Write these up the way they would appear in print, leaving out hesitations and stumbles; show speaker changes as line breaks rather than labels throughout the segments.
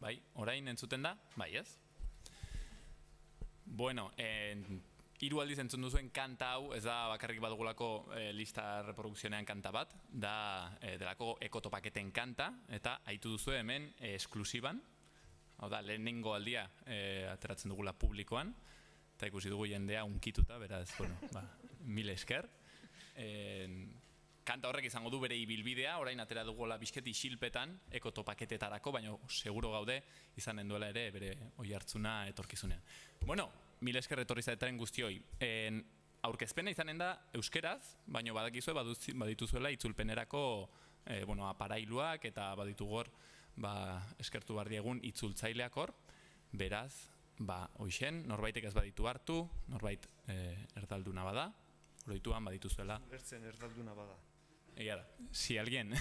bai, orain entzuten da? Bai, ez? Bueno, hiru aldiz entzun duzuen kanta hau, ez da bakarrik badugulako lista reprodukzionean kanta bat, da delako ekotopaketen kanta, eta aitu duzu hemen esklusiban, hau da, lehenengo aldia ateratzen dugula publikoan, eta ikusi dugu jendea unkituta, beraz, bueno, mil esker. Kanta horrek izango du bere ibilbidea, orain atera dugula bizketi isilpetan, ekotopaketetarako, baina seguro gaude izanen duela ere bere oi hartzuna etorkizunean. Bueno, mil esker etorri zaretaren guztioi. Aurkezpena izanen da euskeraz, baina badakizue badituzuela itzulpenerako aparailuak eta baditugor eskertu behar diegun itzultzaileak hor, beraz, hoixen, norbaitek ez baditu hartu, norbait erdalduna bada, oroituan badituzuela.
Bertzen erdalduna bada.
Egia da, si alguien.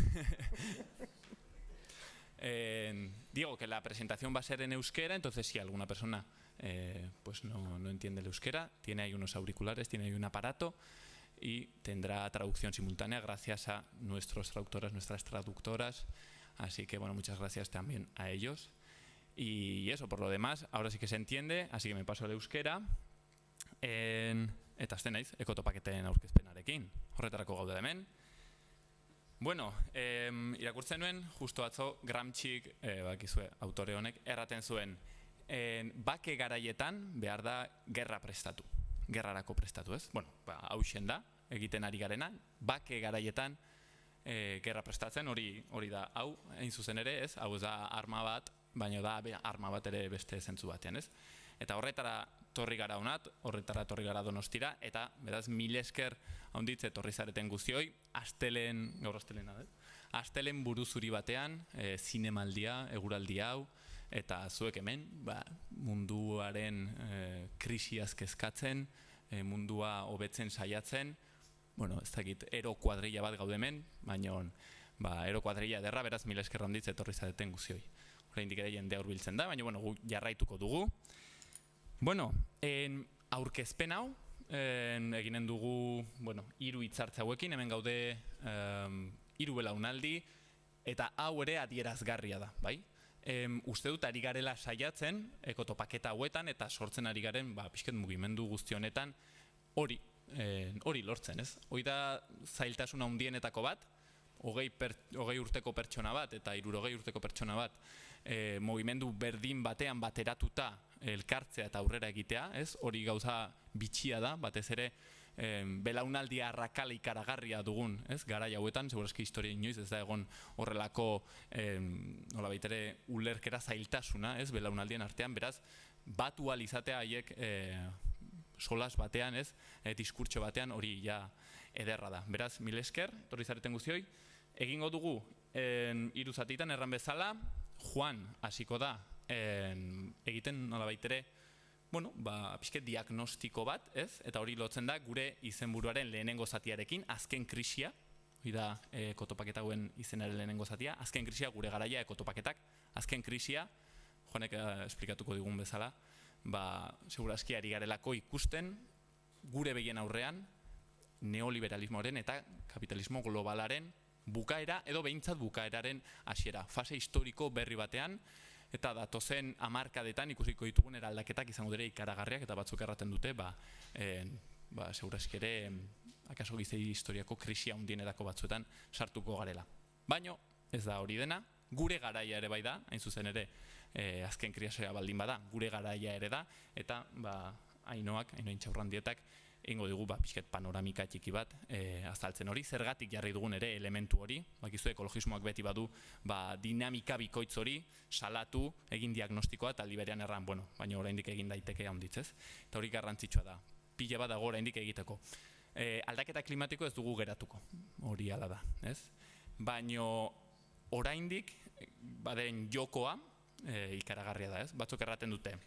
Digo que la presentación va a ser en euskera, entonces si alguna persona pues no entiende el euskera, tiene ahí unos auriculares, tiene ahí un aparato y tendrá traducción simultánea gracias a nuestros traductores, nuestras traductoras. Así que bueno, muchas gracias también a ellos. Y eso, por lo demás, ahora sí que se entiende, así que me paso al euskera. Eta azten naiz, ekotopaketen aurkezpenarekin, horretarako gaude hemen. Bueno, irakurtzen nuen, justo atzo, Gramscik, bakizue, autore honek, erraten zuen, bake garaietan behar da gerra prestatu, gerrarako prestatu, ez? Bueno, hauxen da, egiten ari garena, bake garaietan gerra prestatzen, hori da, hau, hain zuzen ere, ez? Hau ez da arma bat, baina da arma bat ere beste zentzu batean, ez? Eta horretara torri gara honat, horretara torri gara Donostira, eta beraz mil esker haunditz etorri zareten guztioi, gaur astelena, astelen buruzuri batean, zinemaldia, eguraldi hau, eta zuek hemen, munduaren krisiaz kezkatzen, mundua hobetzen saiatzen, bueno, ez dakit, ero kuadrilla bat gaude hemen, baina ero kuadrilla ederra, beraz mil esker haunditz etorri zareten guztioi. Oraindik ere jendea hurbiltzen da, baina bueno, jarraituko dugu. Bueno, aurkezpen hau, eginen dugu, hiru hitzartze hauekin, hemen gaude hiru belaunaldi, eta hau ere adierazgarria da, bai? Uste dut ari garela saiatzen, ekotopaketa hauetan, eta sortzen ari garen, pixket mugimendu guzti honetan, hori lortzen, ez? Hori da zailtasun handienetako bat, 20 urteko pertsona bat eta 60 urteko pertsona bat mugimendu berdin batean bateratuta elkartzea eta aurrera egitea, ez? Hori gauza bitxia da, batez ere belaunaldi arrakala ikaragarria dugun, ez? Garai hauetan, segurazki historia inoiz ez da egon horrelako nolabait ere ulerkera zailtasuna, ez? Belaunaldien artean, beraz, batu ahal izatea haiek solas batean, ez? Diskurtso batean hori ja ederra da. Beraz, mil esker, torri zareten guztioi. Egingo dugu, hiru zatitan erran bezala, Juan hasiko da, egiten nolabait ere, pixket diagnostiko bat, ez? Eta hori lotzen da gure izenburuaren lehenengo zatiarekin, azken krisia, hori da ekotopaketauen izenaren lehenengo zatia, azken krisia, gure garaia ekotopaketak, azken krisia, Juanek esplikatuko digun bezala, segurazki ari garelako ikusten, gure begien aurrean, neoliberalismoaren eta kapitalismo globalaren bukaera edo behintzat bukaeraren hasiera. Fase historiko berri batean eta datozen hamarkadetan ikusiko ditugun eraldaketak izango dira ikaragarriak eta batzuk erraten dute segurazki ere akaso gizei historiako krisia handienerako batzuetan sartuko garela. Baina ez da hori dena, gure garaia ere bai da, hain zuzen ere azken kriasoa baldin bada, gure garaia ere da, eta Ainoin Txaurrandietak egingo dugu pixket panoramika txiki bat azaltzen hori, zergatik jarri dugun ere elementu hori, bakizu ekologismoak beti badu dinamika bikoitz hori, salatu, egin diagnostikoa eta aldi berean erran, baina oraindik egin daiteke handitzez, eta hori garrantzitsua da, pila bat dago oraindik egiteko. Aldaketa klimatiko ez dugu geratuko, hori ala da, ez? Baina oraindik baden jokoa ikaragarria da, ez? Batzuk erraten dute.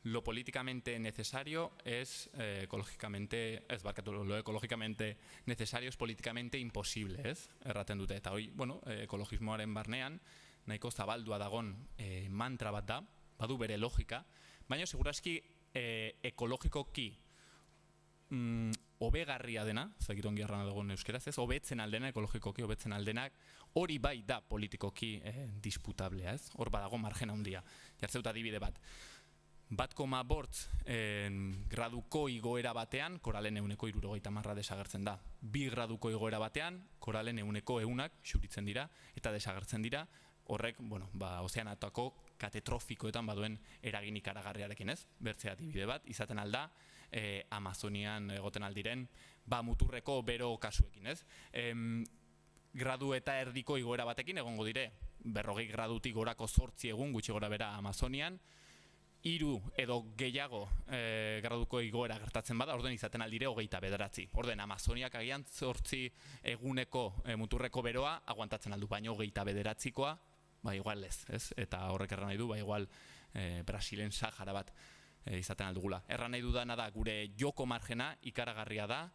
Lo políticamente necesario es lo ecológicamente necesario es políticamente imposible, ez? Erraten dute, eta hori, ekologismoaren barnean, nahiko zabaldua dagon mantra bat da, badu bere logika, baina segurazki ekologikoki hobegarria dena, zakit ongi erran dagoen euskeraz, ez, hobetzen aldena, ekologikoki hobetzen aldenak, hori bai da politikoki disputablea, ez? Hor badago margen handia. Jartzeuta adibide bat. 1,5 graduko igoera batean, koralen 70% desagertzen da. 2 graduko igoera batean, koralen 100% xuritzen dira eta desagertzen dira. Horrek, bueno, ozeanatako katetrofikoetan baduen eragin ikaragarriarekin, ez? Bertzea adibide bat, izaten alda, Amazonian egoten aldiren, muturreko bero kasuekin, ez? Gradu eta erdiko igoera batekin egongo dire, 40 gradutik gorako 8 egun gutxi gora bera Amazonian, 3 edo gehiago graduko igoera gertatzen bada, orden izaten aldire 29. Orden Amazoniak agian 8 eguneko muturreko beroa aguantatzen aldu, baina 29koa, igual ez? Eta horrek erran nahi du, igual Brasilen Sahara bat izaten aldugula. Erran nahi dudana da, gure joko margena ikaragarria da,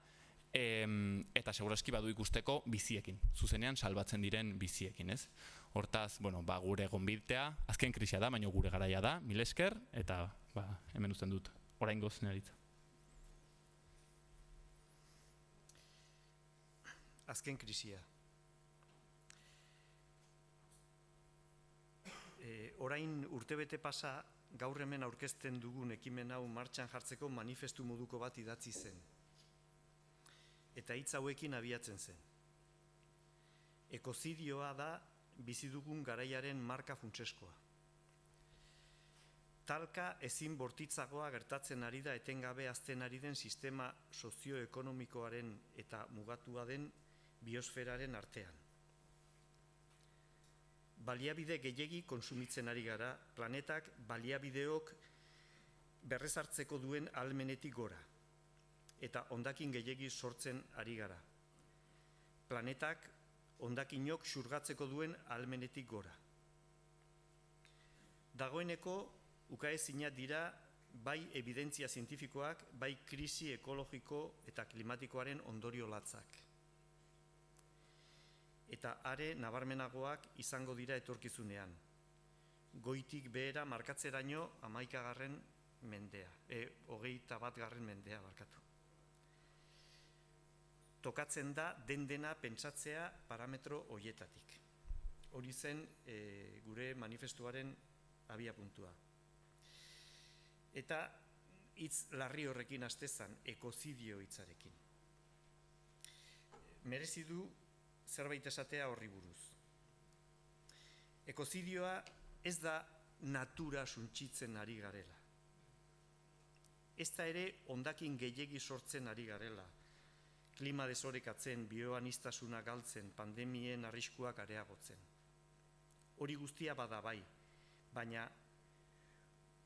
eta segurazki badu ikusteko biziekin, zuzenean salbatzen diren biziekin, ez? Hortaz, gure gonbitea, azken krisia da, baina gure garaia da, mil esker, eta hemen uzten dut, oraingoz neritza.
Azken krisia. Orain urtebete pasa, gaur hemen aurkezten dugun ekimen hau martxan jartzeko manifestu moduko bat idatzi zen. Eta hitz hauekin abiatzen zen. Ekozidioa da bizi dugun garaiaren marka funtseskoa. Talka ezin bortitzagoa gertatzen ari da etengabe hazten ari den sistema sozioekonomikoaren eta mugatua den biosferaren artean. Baliabide gehiegi kontsumitzen ari gara, planetak baliabideok berrezartzeko duen ahalmenetik gora, eta hondakin gehiegi sortzen ari gara. Planetak hondakinok xurgatzeko duen ahalmenetik gora. Dagoeneko ukaezina dira bai ebidentzia zientifikoak, bai krisi ekologiko eta klimatikoaren ondorio latzak. Eta are nabarmenagoak izango dira etorkizunean. Goitik behera markatzeraino 11. mendea, 21. mendea barkatu. Tokatzen da dena pentsatzea parametro hoietatik. Hori zen gure manifestuaren abiapuntua. Eta hitz larri horrekin hastezan, ekozidio hitzarekin. Merezi du zerbait esatea horri buruz. Ekozidioa ez da natura suntsitzen ari garela. Ez da ere hondakin gehiegi sortzen ari garela. Klima desorekatzen, bioaniztasuna galtzen, pandemien arriskuak areagotzen. Hori guztia bada bai, baina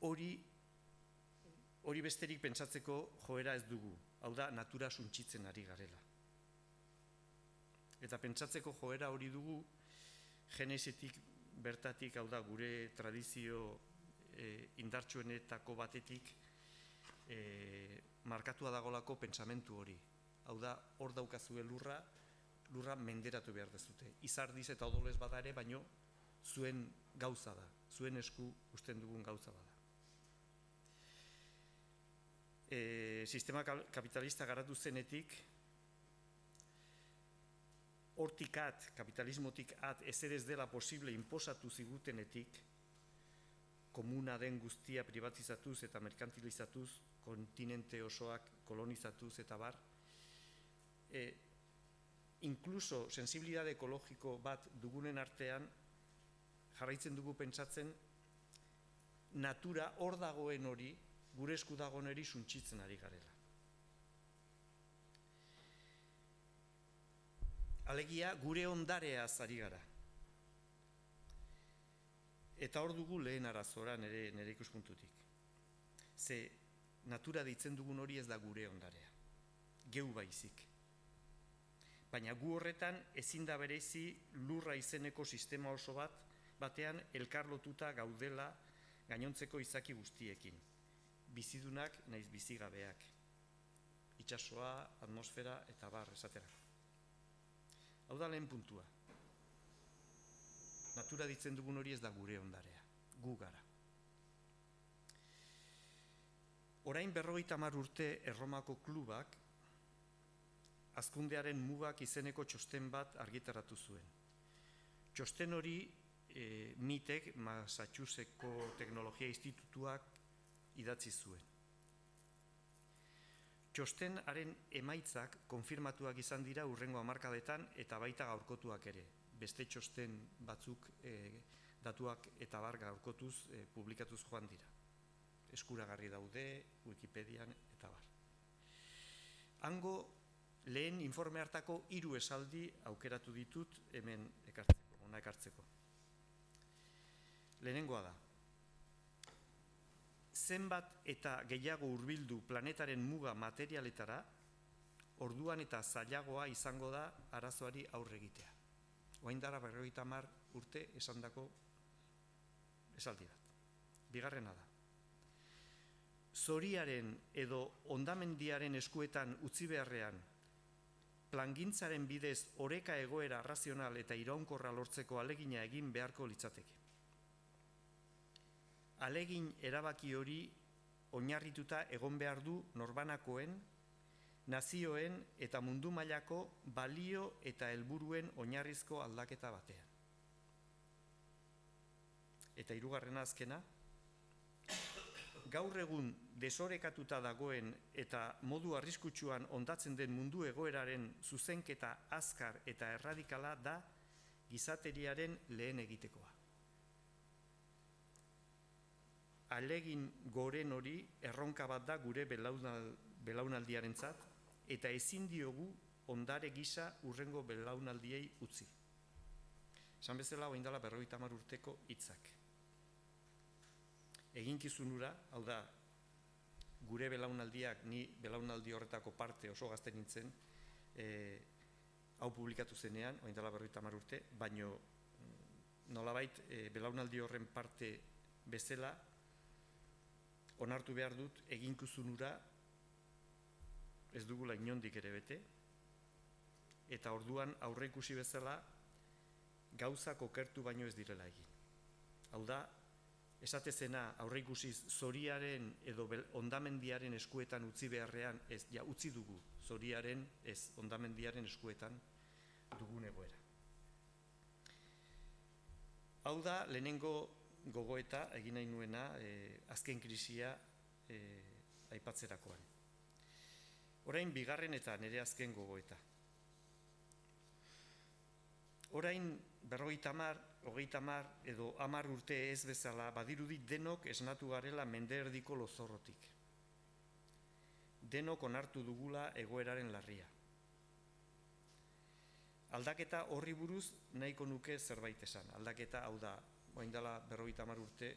hori besterik pentsatzeko joera ez dugu. Hau da, natura suntsitzen ari garela. Eta pentsatzeko joera hori dugu, genesetik bertatik, hau da, gure tradizio indartsuenetako batetik markatua dagolako pentsamentu hori. Hau da, hor daukazue lurra menderatu behar dezute. Izardiz eta odolez bada ere, baino zuen gauza da, zuen esku usten dugun gauza bada. Sistema kapitalista garatu zenetik, hortik at, kapitalismotik at, ezer ez dela posible inposatu zigutenetik, komuna den guztia privatizatuz eta merkantilizatuz, kontinente osoak kolonizatuz eta bar, inkluso sensibilidade ekologiko bat dugunen artean, jarraitzen dugu pentsatzen, natura hor dagoen hori, gure esku dagoen hori suntsitzen ari garela. Alegia, gure ondareaz ari gara. Eta hor dugu lehen arazora nire ikuspuntutik. Ze natura deitzen dugun hori ez da gure ondarea. Geu baizik. Baina gu horretan ezin da berezi lurra izeneko sistema oso batean elkarlotuta gaudela gainontzeko izaki guztiekin. Bizidunak naiz bizigabeak. Itsasoa, atmosfera eta bar esaterako. Hau da lehen puntua. Natura ditzen dugun hori ez da gure ondarea, gu gara. Orain 50 urte Erromako klubak hazkundearen mugak izeneko txosten bat argitaratu zuen. Txosten hori MITek, Massachusettseko Teknologia Institutuak idatzi zuen. Txostenaren emaitzak konfirmatuak izan dira hurrengo hamarkadetan eta baita gaurkotuak ere. Beste txosten batzuk datuak eta bar gaurkotuz publikatuz joan dira. Eskuragarri daude, Wikipedian eta bar. Hango lehen informe hartako 3 esaldi aukeratu ditut hemen ekartzeko. Lehenengoa da. Zenbat eta gehiago hurbildu planetaren muga materialetara, orduan eta zailagoa izango da arazoari aurre egitea. Orain dela 50 urte esandako esaldi bat. Bigarrena da. Zoriaren edo hondamendiaren eskuetan utzi beharrean, plangintzaren bidez oreka egoera razional eta iraunkorra lortzeko ahalegina egin beharko litzateke. Ahalegin erabaki hori oinarrituta egon behar du norbanakoen, nazioen eta mundu mailako balio eta helburuen oinarrizko aldaketa batean. Eta hirugarrena azkena, gaur egun desorekatuta dagoen eta modu arriskutsuan hondatzen den mundu egoeraren zuzenketa azkar eta erradikala da gizateriaren lehen egitekoa. Ahalegin goren hori erronka bat da gure belaunaldiarentzat eta ezin diogu ondare gisa hurrengo belaunaldiei utzi. Esan bezala orain dela 50 urteko hitzak. Eginkizunura, hau da, gure belaunaldiak, ni belaunaldi horretako parte oso gazte nintzen, hau publikatu zenean, orain dela 50 urte, baino nolabait belaunaldi horren parte bezala, onartu behar dut eginkizunura ez dugula inondik ere bete, eta orduan aurreikusi bezala gauzak okertu baino ez direla egin. Hau da, esatezena aurreikusiz zoriaren edo hondamendiaren eskuetan utzi beharrean, ez, ja utzi dugu zoriaren ez hondamendiaren eskuetan dugun egoera. Hau da, lehenengo gogoeta egin nahi nuena azken krisia aipatzerakoan. Orain bigarren eta nire azken gogoeta. Orain 50, 30 edo 10 urte ez bezala badirudi denok esnatu garela mende erdiko lozorrotik. Denok onartu dugula egoeraren larria. Aldaketa horri buruz nahiko nuke zerbait esan. Aldaketa hau da, orain dela 50 urte,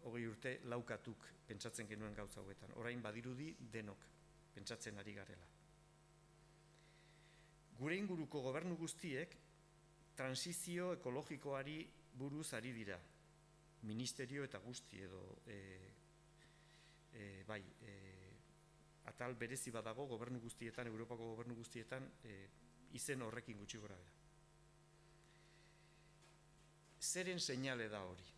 20 urte laukatuk pentsatzen genuen gauza hauetan. Orain badirudi denok pentsatzen ari garela. Gure inguruko gobernu guztiek transizio ekologikoari buruz ari dira. Ministerio eta guzti edo atal berezi badago gobernu guztietan, Europako gobernu guztietan izen horrekin gutxi gora bera. Zeren seinale da hori?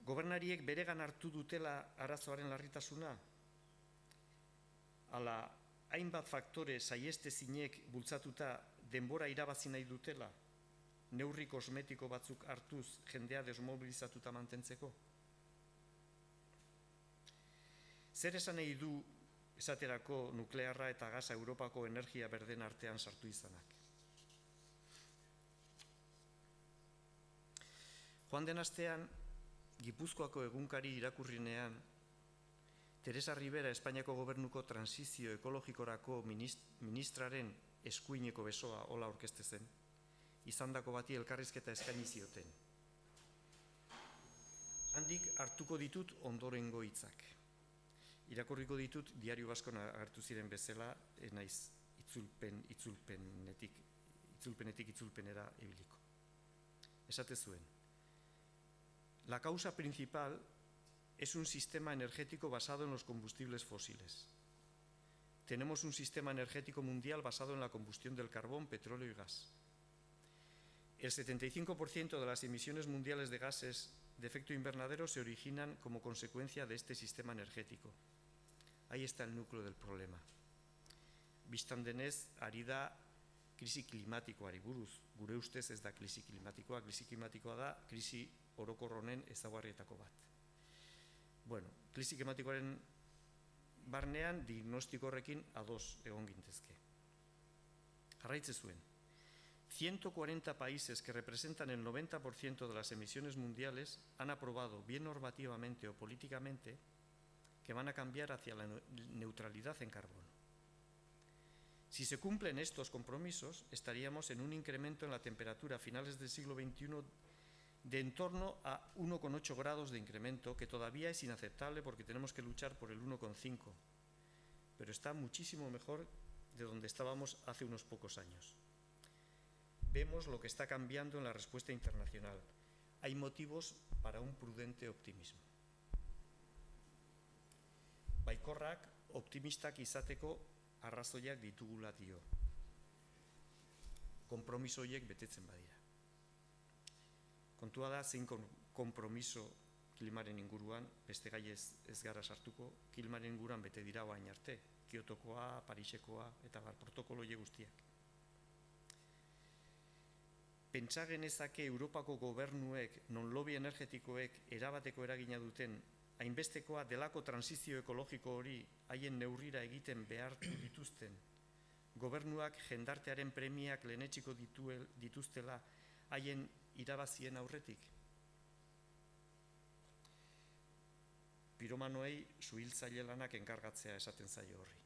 Gobernariek beregan hartu dutela arazoaren larritasuna? Ala, hainbat faktore saiestezinek bultzatuta denbora irabazi nahi dutela, neurri kosmetiko batzuk hartuz jendea desmobilizatuta mantentzeko? Zer esan nahi du esaterako nuklearra eta gasa Europako energia berden artean sartu izanak? Joan den astean, Gipuzkoako egunkari irakurrinean, Teresa Ribera Espainiako gobernuko transizio ekologikorako ministraren eskuineko besoa hola aurkezte zen, izandako bati elkarrizketa eskaini zioten. Handik hartuko ditut ondorengo hitzak. Irakurriko ditut Diario Baskon agertu ziren bezala, naiz itzulpenetik itzulpenera ibiliko. Esate zuen. La causa principal es un sistema energético basado en los combustibles fósiles. Tenemos un sistema energético mundial basado en la combustión del carbón, petróleo y gas. El 75% de las emisiones mundiales de gases de efecto invernadero se originan como consecuencia de este sistema energético. Ahí está el núcleo del problema. bistan denez, ari da krisi klimatikoari buruz. Gure ustez ez da krisi klimatikoa da krisi orokor honen ezaugarrietako bat. Bueno, krisi klimatikoaren barnean diagnostiko horrekin ados egon gintezke. Jarraitze zuen. 140 países que representan el 90% de las emisiones mundiales han aprobado, bien normativamente o políticamente, que van a cambiar hacia la neutralidad en carbono. Si se cumplen estos compromisos, estaríamos en un incremento en la temperatura a finales del siglo XXI de en torno a 1,8 grados de incremento, que todavía es inaceptable porque tenemos que luchar por el 1,5, pero está muchísimo mejor de donde estábamos hace unos pocos años. Vemos lo que está cambiando en la respuesta internacional. Hay motivos para un prudente optimismo. Baikorrak optimistak izateko arrazoiak ditugula dio. Konpromiso horiek betetzen badira. Kontua da zein konpromiso klimaren inguruan, beste gai ez gara sartuko, klimaren inguruan bete dira orain arte, Kyotokoa, Parisekoa eta protokolo horiek guztiak. Pentsa genezake Europako gobernuek, non lobby energetikoek erabateko eragina duten, hainbestekoa delako transizio ekologiko hori haien neurrira egiten behartu dituzten, gobernuak jendartearen premiak lehenetsiko dituztela haien irabazien aurretik. Piromanoei suhiltzaile lanak enkargatzea esaten zaio horri.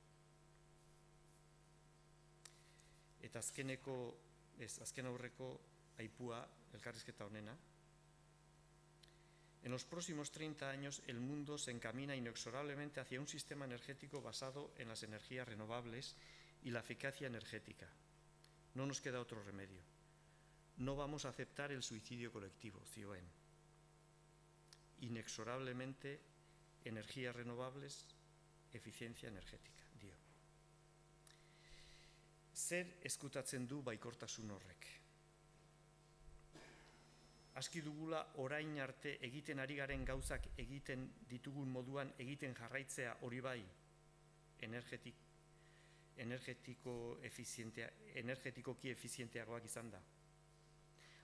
Eta azken aurreko aipua elkarrizketa honena. En los próximos 30 años el mundo se encamina inexorablemente hacia un sistema energético basado en las energías renovables y la eficacia energética. No nos queda otro remedio. No vamos a aceptar el suicidio colectivo, zioen. Inexorablemente, energías renovables, eficiencia energética, dio. Zer ezkutatzen du baikortasun horrek? Aski dugula orain arte egiten ari garen gauzak egiten ditugun moduan egiten jarraitzea hori bai energetikoki efizienteagoak izan da.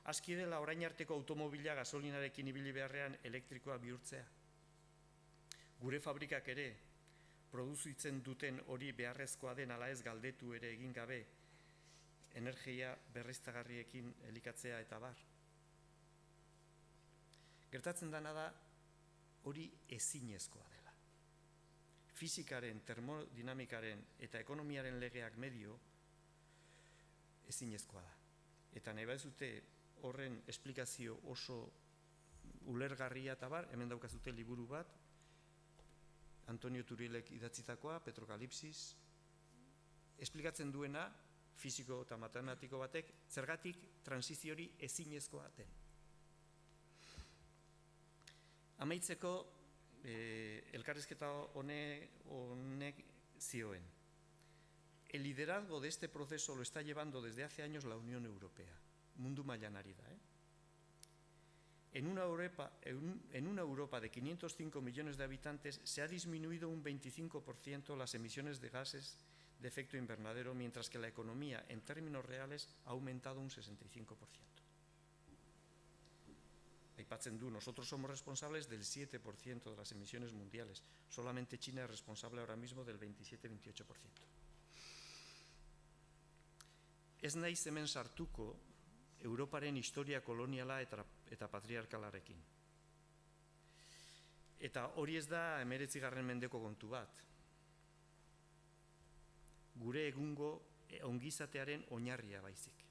Aski dela orain arteko automobila gasolinarekin ibili beharrean elektrikoa bihurtzea. Gure fabrikak ere produzitzen duten hori beharrezkoa den ala ez galdetu ere egin gabe energia berriztagarriekin elikatzea eta bar. Gertatzen dena da hori ezinezkoa dela. Fisikaren, termodinamikaren eta ekonomiaren legeak medio ezinezkoa da. Eta nahi baduzute horren esplikazio oso ulergarria eta bar, hemen daukazute liburu bat, Antonio Turielek idatzitakoa, Petrokalipsis, esplikatzen duena, fisiko eta matematiko batek, zergatik transizio hori ezinezkoa den. Amaitzeko, elkarrizketa honek zioen. El liderazgo de este proceso lo está llevando desde hace años la Unión Europea. Mundu mailan ari da, En una Europa de 505 millones de habitantes se ha disminuido un 25% las emisiones de gases de efecto invernadero, mientras que la economía, en términos reales, ha aumentado un 65%. Aipatzen du, nosotros somos responsables del 7% de las emisiones mundiales. Solamente China es responsable ahora mismo del 27-28%. Ez naiz hemen sartuko Europaren historia koloniala eta patriarkalarekin. Eta hori ez da 19. mendeko kontu bat. Gure egungo ongizatearen oinarria baizik.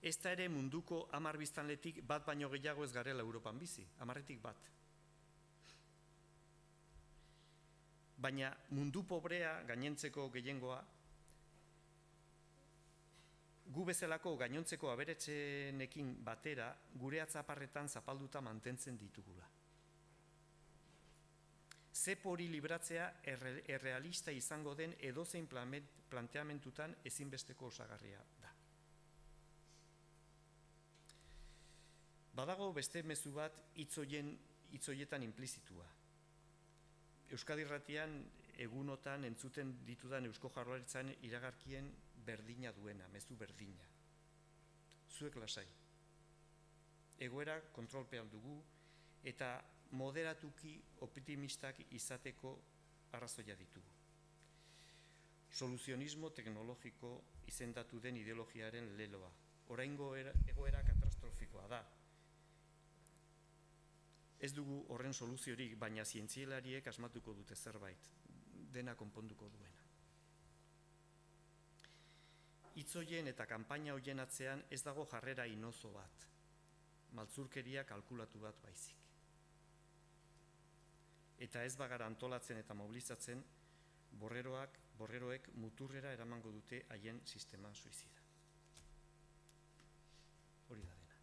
Ez da ere munduko 10 biztanletik bat baino gehiago ez garela Europan bizi, 10etik bat. Baina mundu pobrea gainontzeko gehiengoa, gu bezalako gainontzeko aberatsenekin batera gure atzaparretan zapalduta mantentzen ditugula. Zepo hori libratzea errealista izango den edozein planteamentutan ezinbesteko osagarria da. Badago beste mezu bat hitz horietan implizitua. Euskadi Irratian egunotan entzuten ditudan Eusko Jaurlaritzan iragarkien berdina duena, mezu berdina. Zuek lasai. Egoera kontrolpean dugu eta moderatuki optimistak izateko arrazoia ditugu. Soluzionismo teknologiko izendatu den ideologiaren leloa. Oraingo egoera katastrofikoa da. Ez dugu horren soluziorik, baina zientzialariek asmatuko dute zerbait, dena konponduko duena. Hitz horien eta kanpaina horien atzean ez dago jarrera inozo bat, maltzurkeria kalkulatu bat baizik. Eta ez bagara antolatzen eta mobilizatzen, borreroek muturrera eramango dute haien sistema suizida. Hori da dena.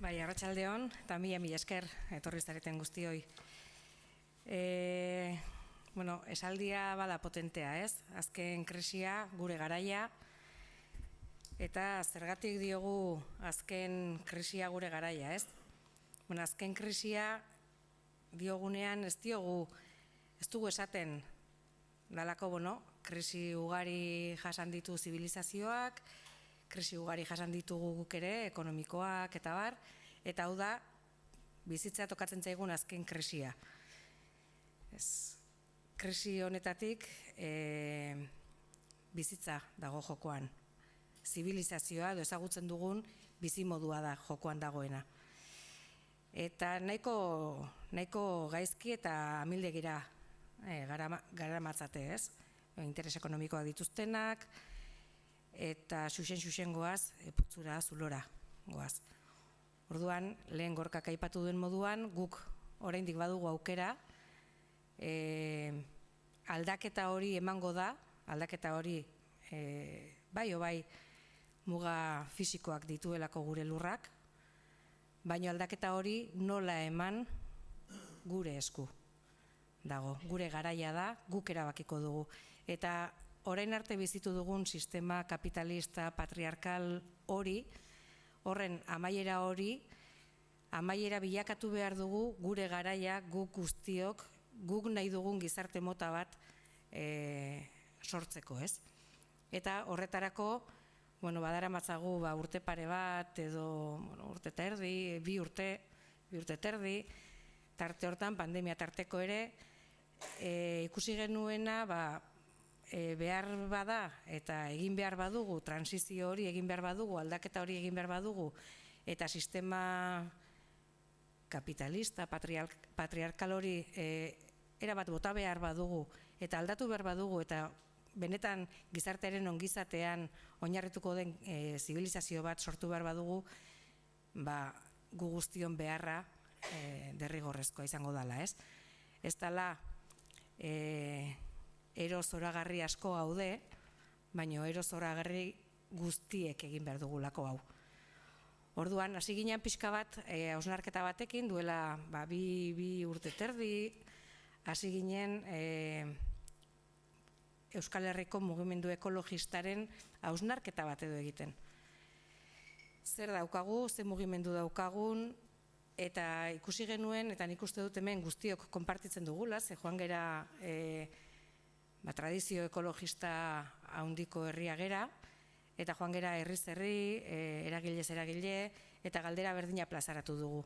Bai, arratsaldeon, eta mila esker etorri zareten guztioi. Esaldia bada potentea, ez? Azken krisia, gure garaia, eta zergatik diogu azken krisia gure garaia, ez? Azken krisia diogunean ez dugu esaten dalako, krisi ugari jasan ditu zibilizazioak, krisi ugari jasan ditugu guk ere, ekonomikoak eta bar, eta hau da, bizitza tokatzen zaigun azken krisia. Krisi honetatik bizitza dago jokoan. Zibilizazioa edo ezagutzen dugun bizimodua da jokoan dagoena. Eta nahiko gaizki eta amildegira garamatzate, ez? Interes ekonomikoak dituztenak, eta xuxen goaz, putzura, zulora goaz. Orduan, lehen Gorkak aipatu duen moduan, guk oraindik badugu aukera, aldaketa hori emango da, aldaketa hori bai muga fisikoak dituelako gure lurrak, baina aldaketa hori nola eman gure esku dago, gure garaia da, guk erabakiko dugu. Eta orain arte bizitu dugun sistema kapitalista, patriarkal hori, horren amaiera bilakatu behar dugu gure garaia, guk guztiok, guk nahi dugun gizarte mota bat sortzeko, ez? Eta horretarako, badaramatzagu urte pare bat, edo urte eta erdi, bi urte terdi, tarte hortan, pandemia tarteko ere, ikusi genuena, behar bada eta egin behar badugu, transizio hori egin behar badugu, aldaketa hori egin behar badugu, eta sistema kapitalista, patriarkal hori erabat bota behar badugu, eta aldatu behar badugu, eta benetan gizartearen ongizatean oinarrituko den zibilizazio bat sortu behar badugu, gu guztion beharra derrigorrezkoa izango dela, ez? Ez dela ero zoragarri asko gaude, baina ero zoragarri guztiek egin behar dugulako hau. Orduan, hasi ginen pixka bat, hausnarketa batekin, duela bi urte terdi, hasi ginen Euskal Herriko mugimendu ekologistaren hausnarketa bat edo egiten. Zer daukagu, ze mugimendu daukagun, eta ikusi genuen, eta nik uste dut hemen guztiok konpartitzen dugula, ze joan gera tradizio ekologista handiko herria gera, eta joan gera herriz herri, eragilez eragile, eta galdera berdina plazaratu dugu.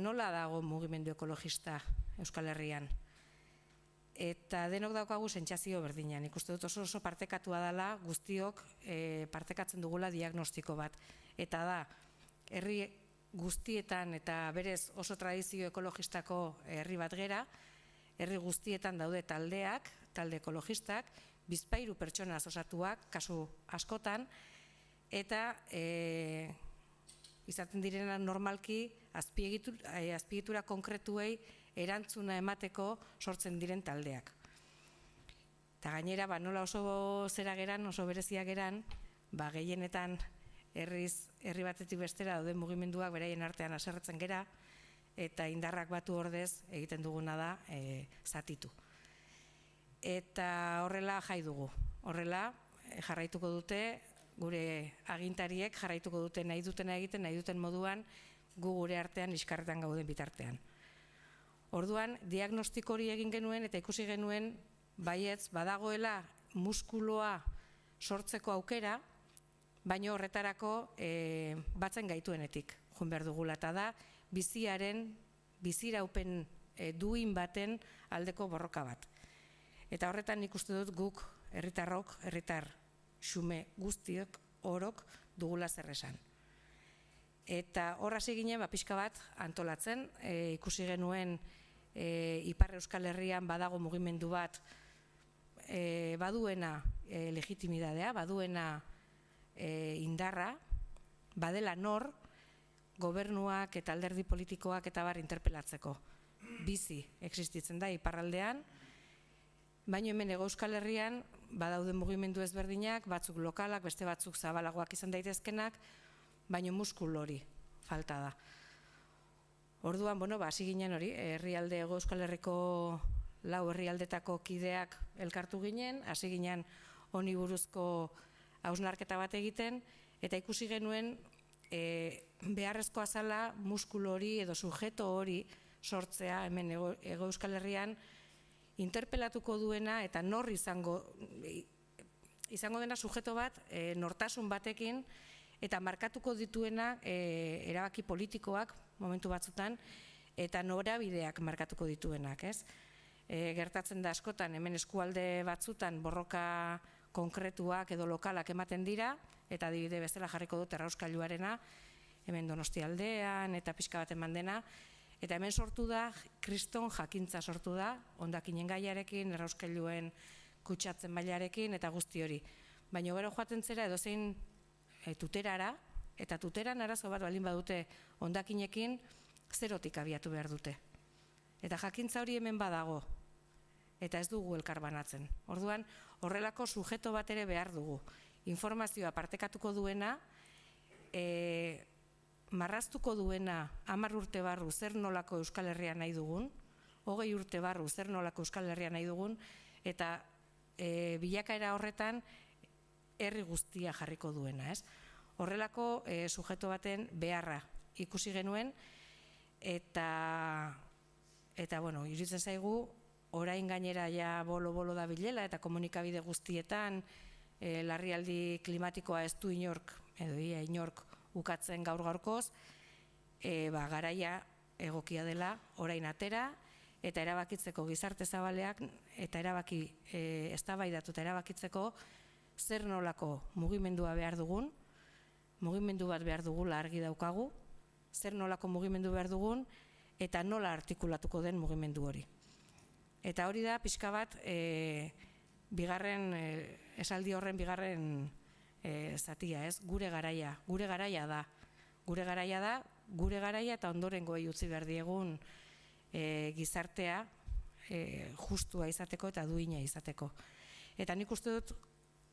Nola dago mugimendu ekologista Euskal Herrian? Eta denok daukagu sentsazio berdina. Nik uste dut oso partekatua dela, guztiok partekatzen dugula diagnostiko bat. Eta da, herri guztietan eta berez oso tradizio ekologistako herri bat gera, herri guztietan daude taldeak, talde ekologistak, bizpahiru pertsona osatuak, kasu askotan, eta izaten direna normalki azpiegitura konkretuei erantzuna emateko sortzen diren taldeak. Eta gainera, nola oso zera geran, oso berezia geran, gehienetan herri batetik bestera dauden mugimenduak beraien artean haserretzen gera, eta indarrak batu ordez egiten duguna da zatitu. Eta horrela jai dugu. Horrela, jarraituko dute, gure agintariek jarraituko dute nahi dutena egiten, nahi duten moduan, gu gure artean iskarretan gauden bitartean. Orduan, diagnostiko hori egin genuen eta ikusi genuen, baietz, badagoela muskuloa sortzeko aukera, baina horretarako batzen gaituenetik joan behar dugula, eta da biziraupen duin baten aldeko borroka bat. Eta horretan nik uste dut guk herritar xume guztiok orok dugula zer esan. Eta hor hasi ginen pixka bat antolatzen, ikusi genuen Ipar Euskal Herrian badago mugimendu bat baduena legitimidadea, baduena indarra, badela nor, gobernuak eta alderdi politikoak eta bar interpelatzeko. Bizi existitzen da iparraldean, baina hemen Hego Euskal Herrian badaude mugimendu ezberdinak, batzuk lokalak, beste batzuk zabalagoak izan daitezkenak, baina muskul hori falta da. Orduan, hasi ginen hori, herrialde Hego Euskal Herriko 4 herrialdetako kideak elkartu ginen, hasi ginen honi buruzko hausnarketa bat egiten, eta ikusi genuen beharrezkoa zela muskul hori edo sujeto hori sortzea hemen Hego Euskal Herrian interpelatuko duena eta nor izango dena sujeto bat nortasun batekin eta markatuko dituena erabaki politikoak momentu batzutan eta norabideak markatuko dituenak, ez? Gertatzen da askotan hemen eskualde batzutan borroka konkretuak edo lokalak ematen dira, eta adibide bezala jarriko dut errauskailuarena, hemen Donostialdean eta pixka bat eman dena, eta hemen sortu da, kriston jakintza sortu da, hondakinen gaiarekin, errauskailuen kutsatzen mailarekin eta guzti hori. Baina gero joaten zera edozein tuterara, eta tuteran arazo bat baldin badute hondakinekin, zerotik abiatu behar dute. Eta jakintza hori hemen badago, eta ez dugu elkar banatzen. Orduan, horrelako sujeto bat ere behar dugu. Informazioa partekatuko duena, marraztuko duena 10 urte barru zer nolako Euskal Herria nahi dugun, 20 urte barru zer nolako Euskal Herria nahi dugun, eta bilakaera horretan herri guztia jarriko duena, ez? Horrelako sujeto baten beharra ikusi genuen, eta iruditzen zaigu, orain gainera ja bolo-bolo da bilela eta komunikabide guztietan larrialdi klimatikoa ez du inork, edo inork ukatzen gaur-gaurkoz, garaia egokia dela orain atera eta erabakitzeko gizarte zabaleak eta eztabaidatu eta erabakitzeko zer nolako mugimendua behar dugun, mugimendu bat behar dugula argi daukagu, zer nolako mugimendu behar dugun eta nola artikulatuko den mugimendu hori. Eta hori da pixka bat esaldi horren bigarren zatia, ez? Gure garaia da, gure garaia eta ondorengoei utzi behar diegun gizartea justua izateko eta duina izateko. Eta nik uste dut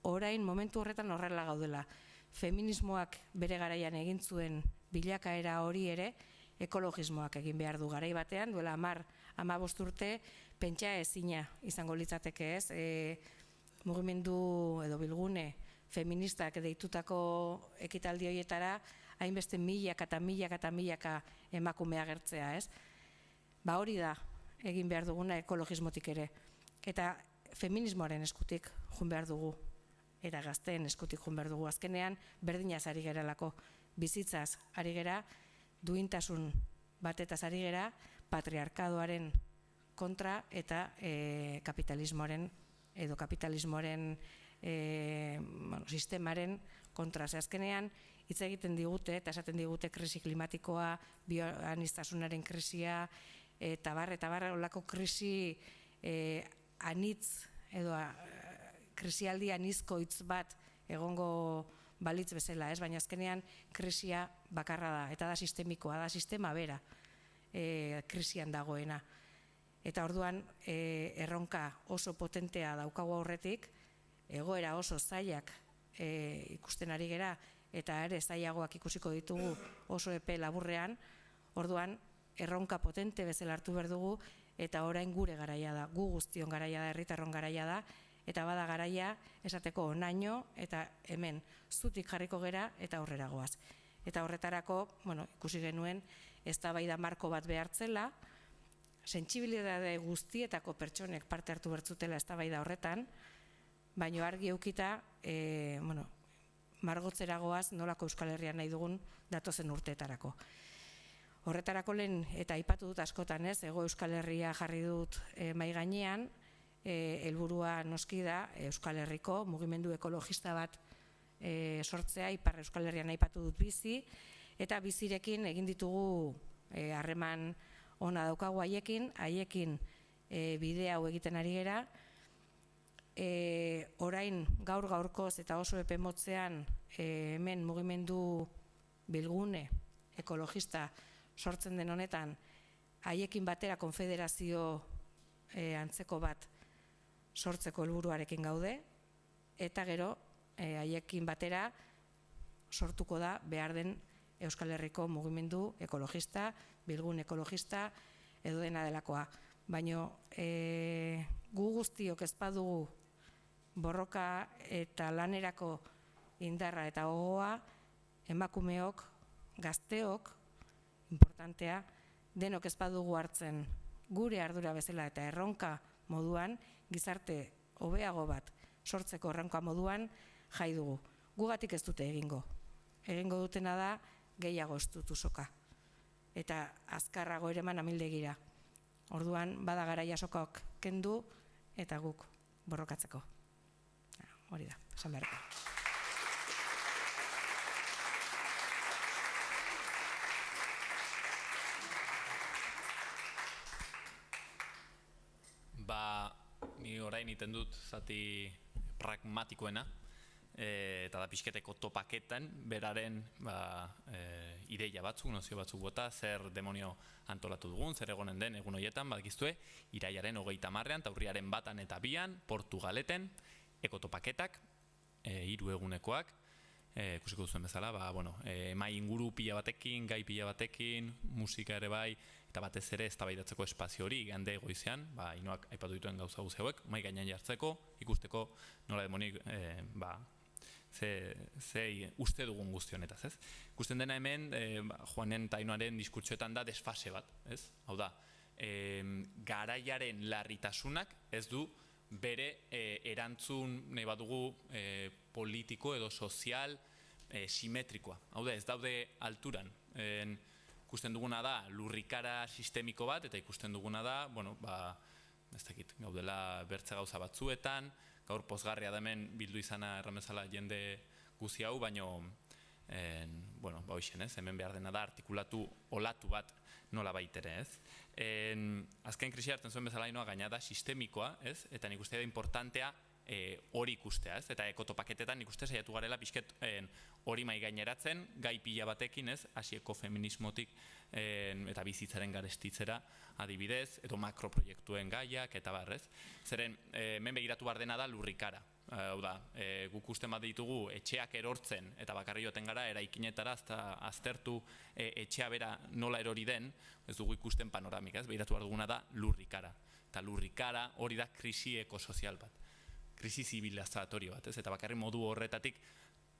orain momentu horretan horrela gaudela. Feminismoak bere garaian egin zuen bilakaera hori ere ekologismoak egin behar du garai batean, duela 10-15 urte pentsa ezina izango litzateke, ez? Mugimendu edo bilgune feministak deitutako ekitaldi horietara hainbeste milaka eta milaka emakume agertzea, ez? Hori da egin behar duguna ekologismotik ere. Eta feminismoaren eskutik joan behar dugu, eta gazteen eskutik joan behar dugu. Azkenean berdinaz ari geralako, bizitzaz ari gera, duintasun batetaz ari gera, patriarkadoaren kontra eta kapitalismoaren sistemaren kontra. Azkenean hitz egiten digute eta esaten digute krisi klimatikoa, bioaniztasunaren krisia, eta barra olako krisi anitz edo krisialdi anizko hitz bat egongo balitz bezala, ez? Baina azkenean krisia bakarra da, eta da sistemikoa, da sistema bera krisian dagoena. Eta orduan erronka oso potentea daukagu aurretik, egoera oso zailak ikusten ari gera, eta ere zailagoak ikusiko ditugu oso epe laburrean, orduan erronka potente bezala hartu behar dugu, eta orain gure garaia da, gu guztion garaia da, herritarron garaia da, eta bada garaia esateko onaino eta hemen zutik jarriko gera eta aurrera goaz. Eta horretarako, ikusi genuen eztabaida marko bat behartzela, sentsibilitate guztietako pertsonek parte hartu bertzutela eztabaida horretan, baino argi eukita, margotzera goaz nolako Euskal Herria nahi dugun datozen urteetarako. Horretarako lehen, eta aipatu dut askotan ez, Hego Euskal Herria jarri dut mahai gainean, helburua noski da Euskal Herriko mugimendu ekologista bat sortzea, Ipar Euskal Herrian aipatu dut bizi, eta bizirekin egin ditugu harreman ona daukagu haiekin bide hau egiten ari gera. Orain gaurkoz eta oso epe motzean hemen mugimendu bilgune ekologista sortzen den honetan, haiekin batera konfederazio antzeko bat sortzeko helburuarekin gaude, eta gero haiekin batera sortuko da behar den Euskal Herriko mugimendu ekologista, bilgun ekologista edo dena delakoa. Baina gu guztiok ez badugu borroka eta lanerako indarra eta gogoa, emakumeok, gazteok, importantea, denok ez badugu hartzen gure ardura bezala eta erronka moduan, gizarte hobeago bat sortzeko erronka moduan jai dugu. Gugatik ez dute egingo. Egingo dutena da gehiago estutu soka. Eta azkarrago ere eman amildegira. Orduan, bada garaia sokak kendu eta guk borrokatzeko. Hori da, esan beharko.
Ni orain iten dut zati pragmatikoena, eta da pixketeko topaketan beraren ideia batzuk, nozio batzuk bota, zer demonio antolatu dugun, zer egonen den egun horietan, badakiztue, irailaren 30ean eta urriaren 1 eta 2 Portugaleten, ekotopaketak, 3 egunekoak, ikusiko duzuen bezala, emai inguru pila batekin, gai pila batekin, musika ere bai, eta batez ere eztabaidatzeko espazio hori igande goizean, Inoak aipatu dituen gauza guzti hauek, mahai gainean jartzeko, ikusteko nola demonik ze uste dugun guzti honetaz, ez? Ikusten dena hemen, Juanen eta Inoaren diskurtsoetan da desfase bat, ez? Hau da, garaiaren larritasunak ez du bere erantzun nahi badugu politiko edo sozial simetrikoa. Hau da, ez daude alturan. Ikusten duguna da lurrikara sistemiko bat, eta ikusten duguna da, ez dakit, gaudela bertze gauza batzuetan, gaur pozgarria da hemen bildu izana erramezala jende guzi hau, baino, hoxen, hemen behar dena da artikulatu olatu bat nola baitere, ez? Azken krisi hartzen zuen bezala Inoa gaina da sistemikoa, ez? Eta nik uste da importantea hori ikustea, ez? Eta ekotopaketetan nik uste saiatu garela pixket hori mai gaineratzen, gai pila batekin, ez? Hasi ekofeminismotik eta bizitzaren garestitzera adibidez, edo makroproiektuen gaiak, eta barrez. Zeren, hemen begiratu behar dena da lurrikara. Hau da, guk usten bat ditugu etxeak erortzen eta bakarri joten gara eraikinetara aztertu etxea bera nola erori den, ez dugu ikusten panoramik, ez? Begiratu behar duguna da lurrikara. Eta lurrikara hori da krisi ekosozial bat, krisi zibilizatorio bat, ez? Eta bakarri modu horretatik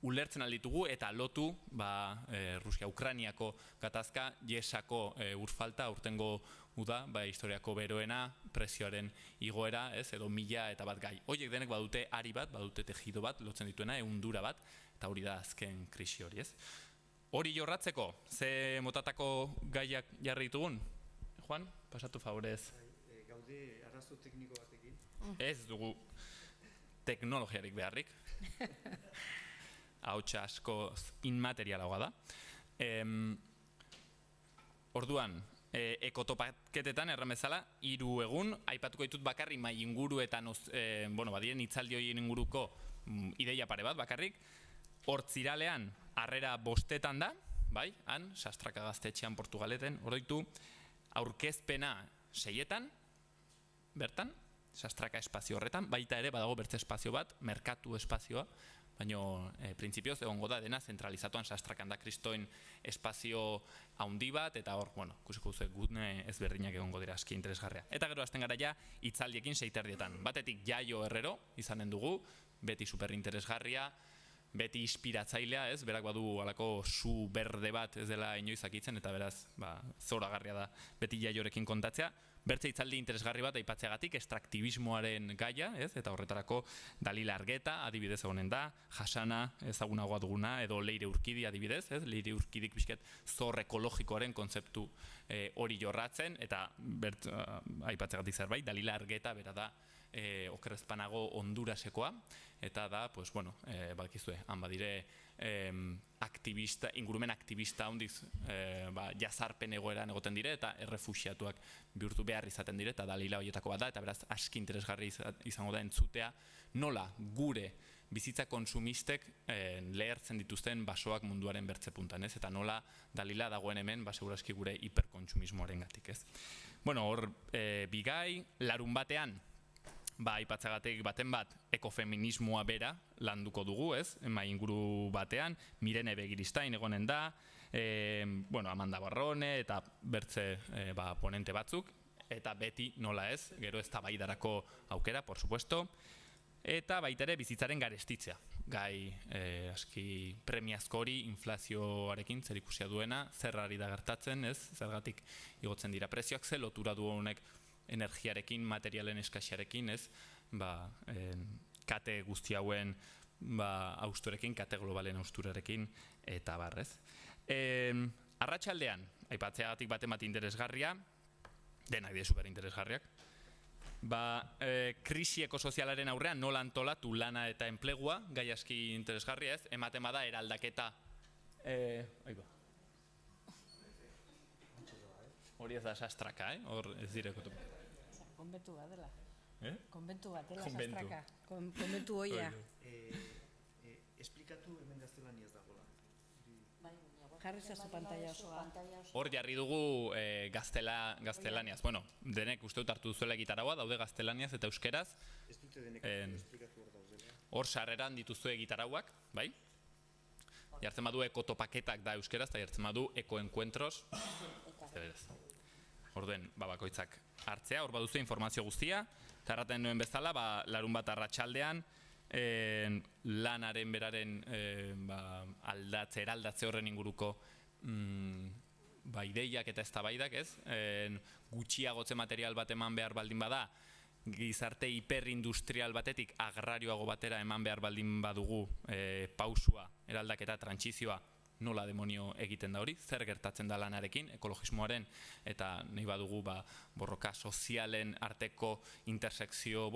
ulertzen alditugu eta lotu Rusia-Ukraniako gatazka, Iesako urfalta, urtengo uda, historiako beroena, presioaren igoera, ez, edo 1000 eta bat gai. Horiek denek badute ari bat, badute tejido bat, lotzen dituena, ehundura bat, eta hori da azken krisi hori, ez. Hori jorratzeko, ze motatako gaiak jarri ditugun? Juan, pasatu favorez.
Gaude arazo tekniko batekin.
Ez dugu teknologiarik beharrik. Hautsa asko inmaterialagoa da. Orduan, ekotopaketetan erramezala, 3 egun, aipatuko ditut bakarrik mai inguruetan, badien itzaldi horien inguruko ideia pare bat bakarrik, hortziralean, harrera 5 da, bai, han, Sastraka gaztetxean Portugaleten, oroitu, aurkezpena 6 bertan, Sastraka espazio horretan, baita ere badago bertze espazio bat, merkatu espazioa, baina printzipioz egongo da dena zentralizatuan Sastrakan da kristoen espazio handi bat, eta hor, bueno, ikusiko duzu gune ezberdinak egongo dira aski interesgarria. Eta gero hasten gara ja hitzaldiekin 6:30. Batetik Jaio Herrero izanen dugu, beti super interesgarria, beti inspiratzailea, ez? Berak badu halako su berde bat ez dela inoiz akitzen, eta beraz, zoragarria da beti Jaiorekin kontatzea. Bertze hitzaldi interesgarri bat aipatzeagatik estraktibismoaren gaia, ez? Eta horretarako Dalila Argueta adibidez egonen da, Jasana ezagunagoa duguna, edo Leire Urkidi adibidez, ez? Leire Urkidik pixket zor ekologikoaren kontzeptu hori jorratzen, eta aipatzeagatik zerbait, Dalila Argueta bera da okerrezpanago Hondurasekoa, eta da, pues bueno, bakizue, han badire aktivista, ingurumen aktivista hondiz jazarpen egoeran egoten dire, eta errefuxiatuak bihurtu behar izaten dire, eta Dalila horietako bat da, eta beraz aski interesgarri izango da entzutea nola gure bizitza konsumistek lehertzen dituzten basoak munduaren bertze puntan, ez? Eta nola Dalila dagoen hemen, seguraski gure hiperkontsumismoaren gatik, ez? Bueno, hor bigai, larun batean, aipatzagatik baten bat, ekofeminismoa bera landuko dugu, ez? Mai inguru batean, Mirene Begiristain egonen da, Amanda Barrone, eta bertze ponente batzuk, eta beti nola ez, gero eztabaidarako aukera, por supuesto, eta baitere bizitzaren garestitzea. Gai aski premiazko hori inflazioarekin zerikusia duena, zerrari da gertatzen, ez? Zergatik igotzen dira prezioak, ze lotura du honek energiarekin, materialen eskasiarekin, ez? Kate guzti hauen austurekin, kate globalen austurarekin, eta barrez. Arratsaldean, aipatzeagatik baten bat interesgarria, denak die super interesgarriak, krisi ekosozialaren aurrean nola antolatu lana eta enplegua, gai aski interesgarria, ez? Ematen bada eraldaketa hori ez da Sastraka, hor ez direkotu.
Konbentu bat dela. Konbentu bat dela
Konbentu.
Sastraka. Konbentu hoia.
Esplikatu hemen gaztelaniaz dagoela.
Jarri zazu pantalla osoa.
Hor jarri dugu gaztelaniaz. Bueno, denek uste dut hartu duzuela gitaraua, daude gaztelaniaz eta euskeraz.
Ez dute denek esplikatu hor daudela.
Hor sarreran dituzue gitarauak, bai? Jartzen badu ekotopaketak da euskeraz, eta jartzen badu ekoenkuentros. Orduen, bakoitzak hartzea, hor baduzu informazio guztia, eta erraten nuen bezala, larun bat arratsaldean, lanaren beraren eraldatze horren inguruko ideiak eta eztabaidak, ez? Gutxiagotze material bat eman behar baldin bada, gizarte hiperindustrial batetik agrarioago batera eman behar baldin badugu pausua, eraldaketa, trantsizioa, nola demonio egiten da hori, zer gertatzen da lanarekin, ekologismoaren, eta nahi badugu borroka sozialen arteko intersekzio,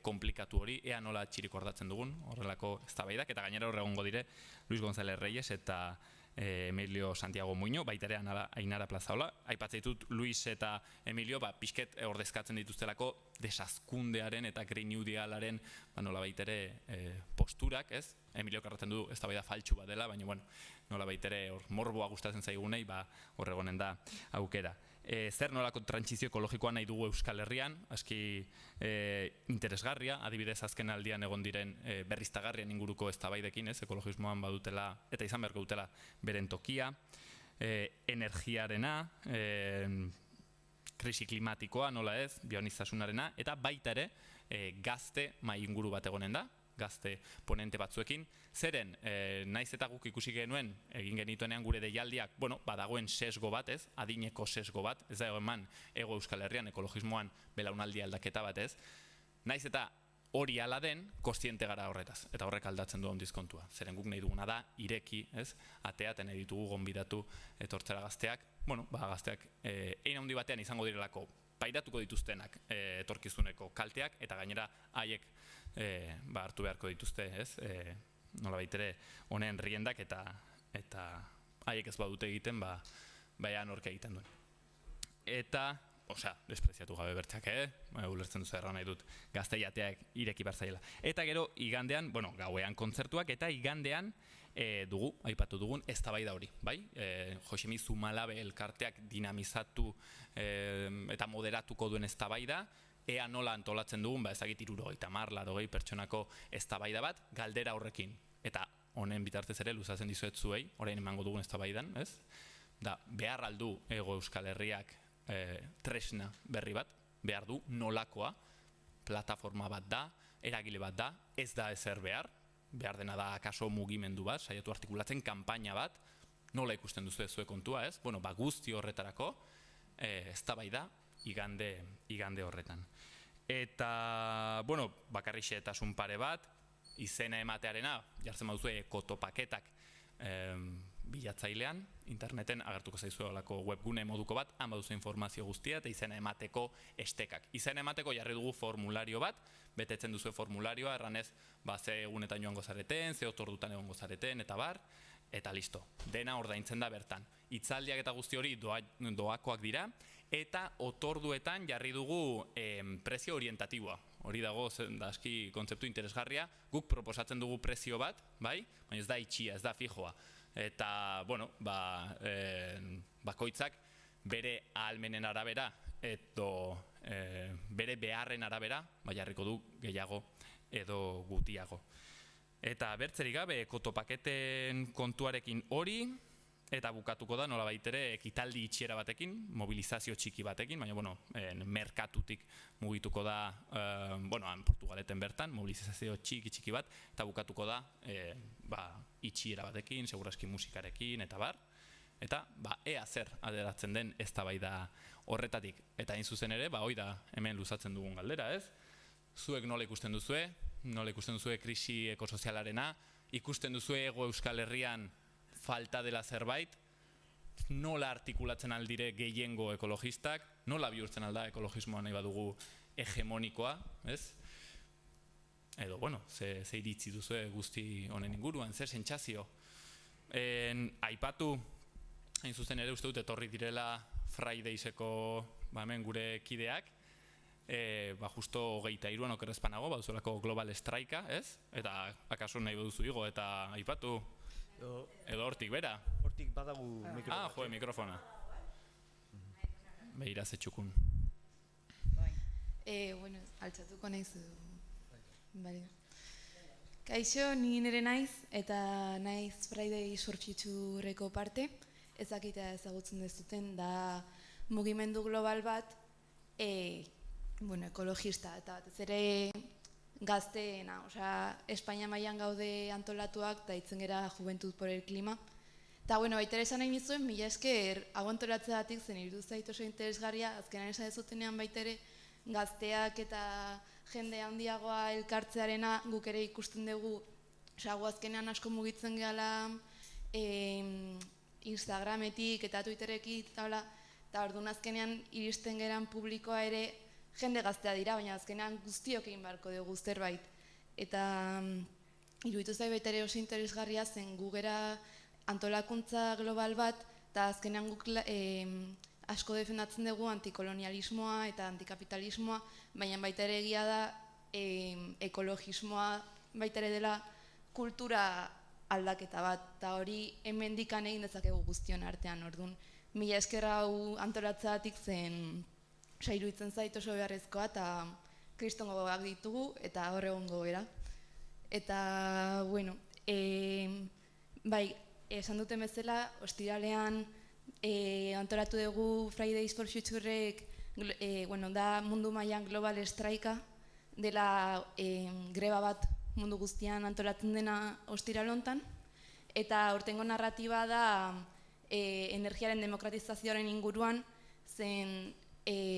komplikatu hori, ea nola txirikordatzen dugun, horrelako eztabaidak, eta gainera hor egongo dire Luis González Reyes eta Emilio Santiago Muño, baita ere Ainara Plazaola. Aipatzen ditut Luis eta Emilio, pixket ordezkatzen dituztelako desazkundearen eta Green New Dealaren nola baita ere posturak, ez? Emilio karratzen du eztabaida faltsu bat dela, baina nola baita ere morboa gustatzen zaigunei, hor egonen da aukera. Zer nolako trantsizio ekologikoa nahi dugu Euskal Herrian, aski interesgarria, adibidez azken aldian egon diren berriztagarrien inguruko eztabaidekin, ez, ekologismoan badutela, eta izan beharko dutela beren tokia, energiarena, krisi klimatikoa, nola ez, bioaniztasunarena, eta baita ere gazte mai inguru bat egonen da, gazte ponente batzuekin, zeren naiz eta guk ikusi genuen egin genituenean gure deialdiak, badagoen sesgo bat, ez, adineko sesgo bat, ez da eman Ego Euskal Herrian ekologismoan belaunaldi aldaketa bat, ez, naiz eta hori ala den, kontziente gara horretaz, eta horrek aldatzen du ondizkontua. Zeren guk nahi duguna da, ireki, ez, ateaten ditugu gonbidatu etortzera gazteak, gazteak ein handi batean izango direlako pairatuko dituztenak etorkizuneko kalteak, eta gainera haiek hartu beharko dituzte, ez, nola baitere honen riendak, eta haiek ez badute egiten, baina norke egiten duen. Eta, despreziatu gabe bertxak, ulertzen duzu erran nahi dut, gazte jateak ireki barzaiela. Eta gero, igandean, gauean kontzertuak, eta igandean aipatu dugun eztabaida hori, bai? Josemi Zumalabe elkarteak dinamizatu eta moderatuko duen eztabaida, ea nola antolatzen dugun, ezagit 70, 80 pertsonako eztabaida bat, galdera horrekin. Eta honen bitartez ere luzatzen dizuet zuei, orain emango dugun eztabaidan, ez? Da, behar aldu Hego Euskal Herriak tresna berri bat, behar du nolakoa, plataforma bat da, eragile bat da, ez da ezer behar dena da akaso mugimendu bat, saiatu artikulatzen kanpaina bat, nola ikusten duzu zuen kontua, ez? Bueno, guzti horretarako, eztabaida igande horretan. Eta, bueno, bakarrik xehetasun pare bat, izena ematearena, jartzen baduzu ekotopaketak bilatzailean, interneten agertuko zaizu olako webgune moduko bat, han baduzu informazio guztia eta izena emateko estekak. Izena emateko jarri dugu formulario bat, betetzen duzu formularioa, erranez, ze egunetan joango zareten, ze otordutan egongo zareten, eta bar, eta listo. Dena ordaintzen da bertan. Hitzaldiak eta guzti hori doakoak dira, eta otorduetan jarri dugu prezio orientatiboa. Hori dago, da aski kontzeptu interesgarria, guk proposatzen dugu prezio bat, bai? Baina ez da itxia, ez da fijoa. Eta, bueno, bakoitzak bere ahalmenen arabera, edo bere beharren arabera, jarriko du gehiago edo gutiago. Eta bertzerik gabe, ekotopaketen kontuarekin hori, eta bukatuko da nola baitere ekitaldi itxiera batekin, mobilizazio txiki batekin, baina, bueno, merkatutik mugituko da, Portugaleten bertan, mobilizazio txiki bat, eta bukatuko da itxiera batekin, seguraski musikarekin, eta bar, eta ea zer aderatzen den eztabaida horretatik. Eta hain zuzen ere, hoi da hemen luzatzen dugun galdera, ez? Zuek nola ikusten duzue krisi ekosozialarena, ikusten duzue Hego Euskal Herrian falta dela zerbait, nola artikulatzen aldire gehiengo ekologistak, nola bihurtzen alda ekologismoa nahi badugu hegemonikoa, ez? Edo, bueno, ze iritzi duzue guzti honen inguruan, zer sentsazio. Aipatu, hain zuzen ere uste dut etorri direla Fridayseko hemen gure kideak, justo 23an okerrezpanago, baduzulako Global Strike'a, ez? Eta akaso nahi baduzu igo, eta aipatu, edo hortik, bera?
Hortik badagu mikrofona.
Mikrofona. Behira zetxukun.
Bueno, altzatuko naiz. Kaixo, ni nire naiz, eta naiz Friday Surfitxurreko parte. Ezakita ezagutzen dezuten, da mugimendu global bat, ekologista, eta batez ere gazteena, Espainia mailan gaude antolatuak, eta itzen gera Juventud por el Klima. Eta, baita esan nahi nizuen, mila esker hau antolatzeatik zen iruduz zait oso interesgarria, azkenan esan dezutenean baita ere gazteak eta jende handiagoa elkartzearena guk ere ikusten dugu, gu azkenean asko mugitzen gehala Instagrametik eta Twitteretik, eta orduan azkenean iristen geran publikoa ere jende gaztea dira, baina azkenean guztiok egin beharko dugu zerbait. Eta iruditu zait baita ere oso interesgarria zen gu gera antolakuntza global bat, eta azkenean guk asko defendatzen dugu antikolonialismoa eta antikapitalismoa, baina baita ere egia da ekologismoa baita ere dela kultura aldaketa bat, eta hori hemendikan egin dezakegu guztion artean, orduan. Mila esker hau antolatzeatik zen iruditzen zait oso beharrezkoa eta kristongo gogoak ditugu eta hor egongo bera. Eta, esan duten bezala, ostiralean antolatu dugu Fridays for Futurek da mundu mailan Global Strike'a, dela greba bat mundu guztian antolatzen dena ostiral hontan, eta aurtengo narratiba da energiaren demokratizazioaren inguruan, zen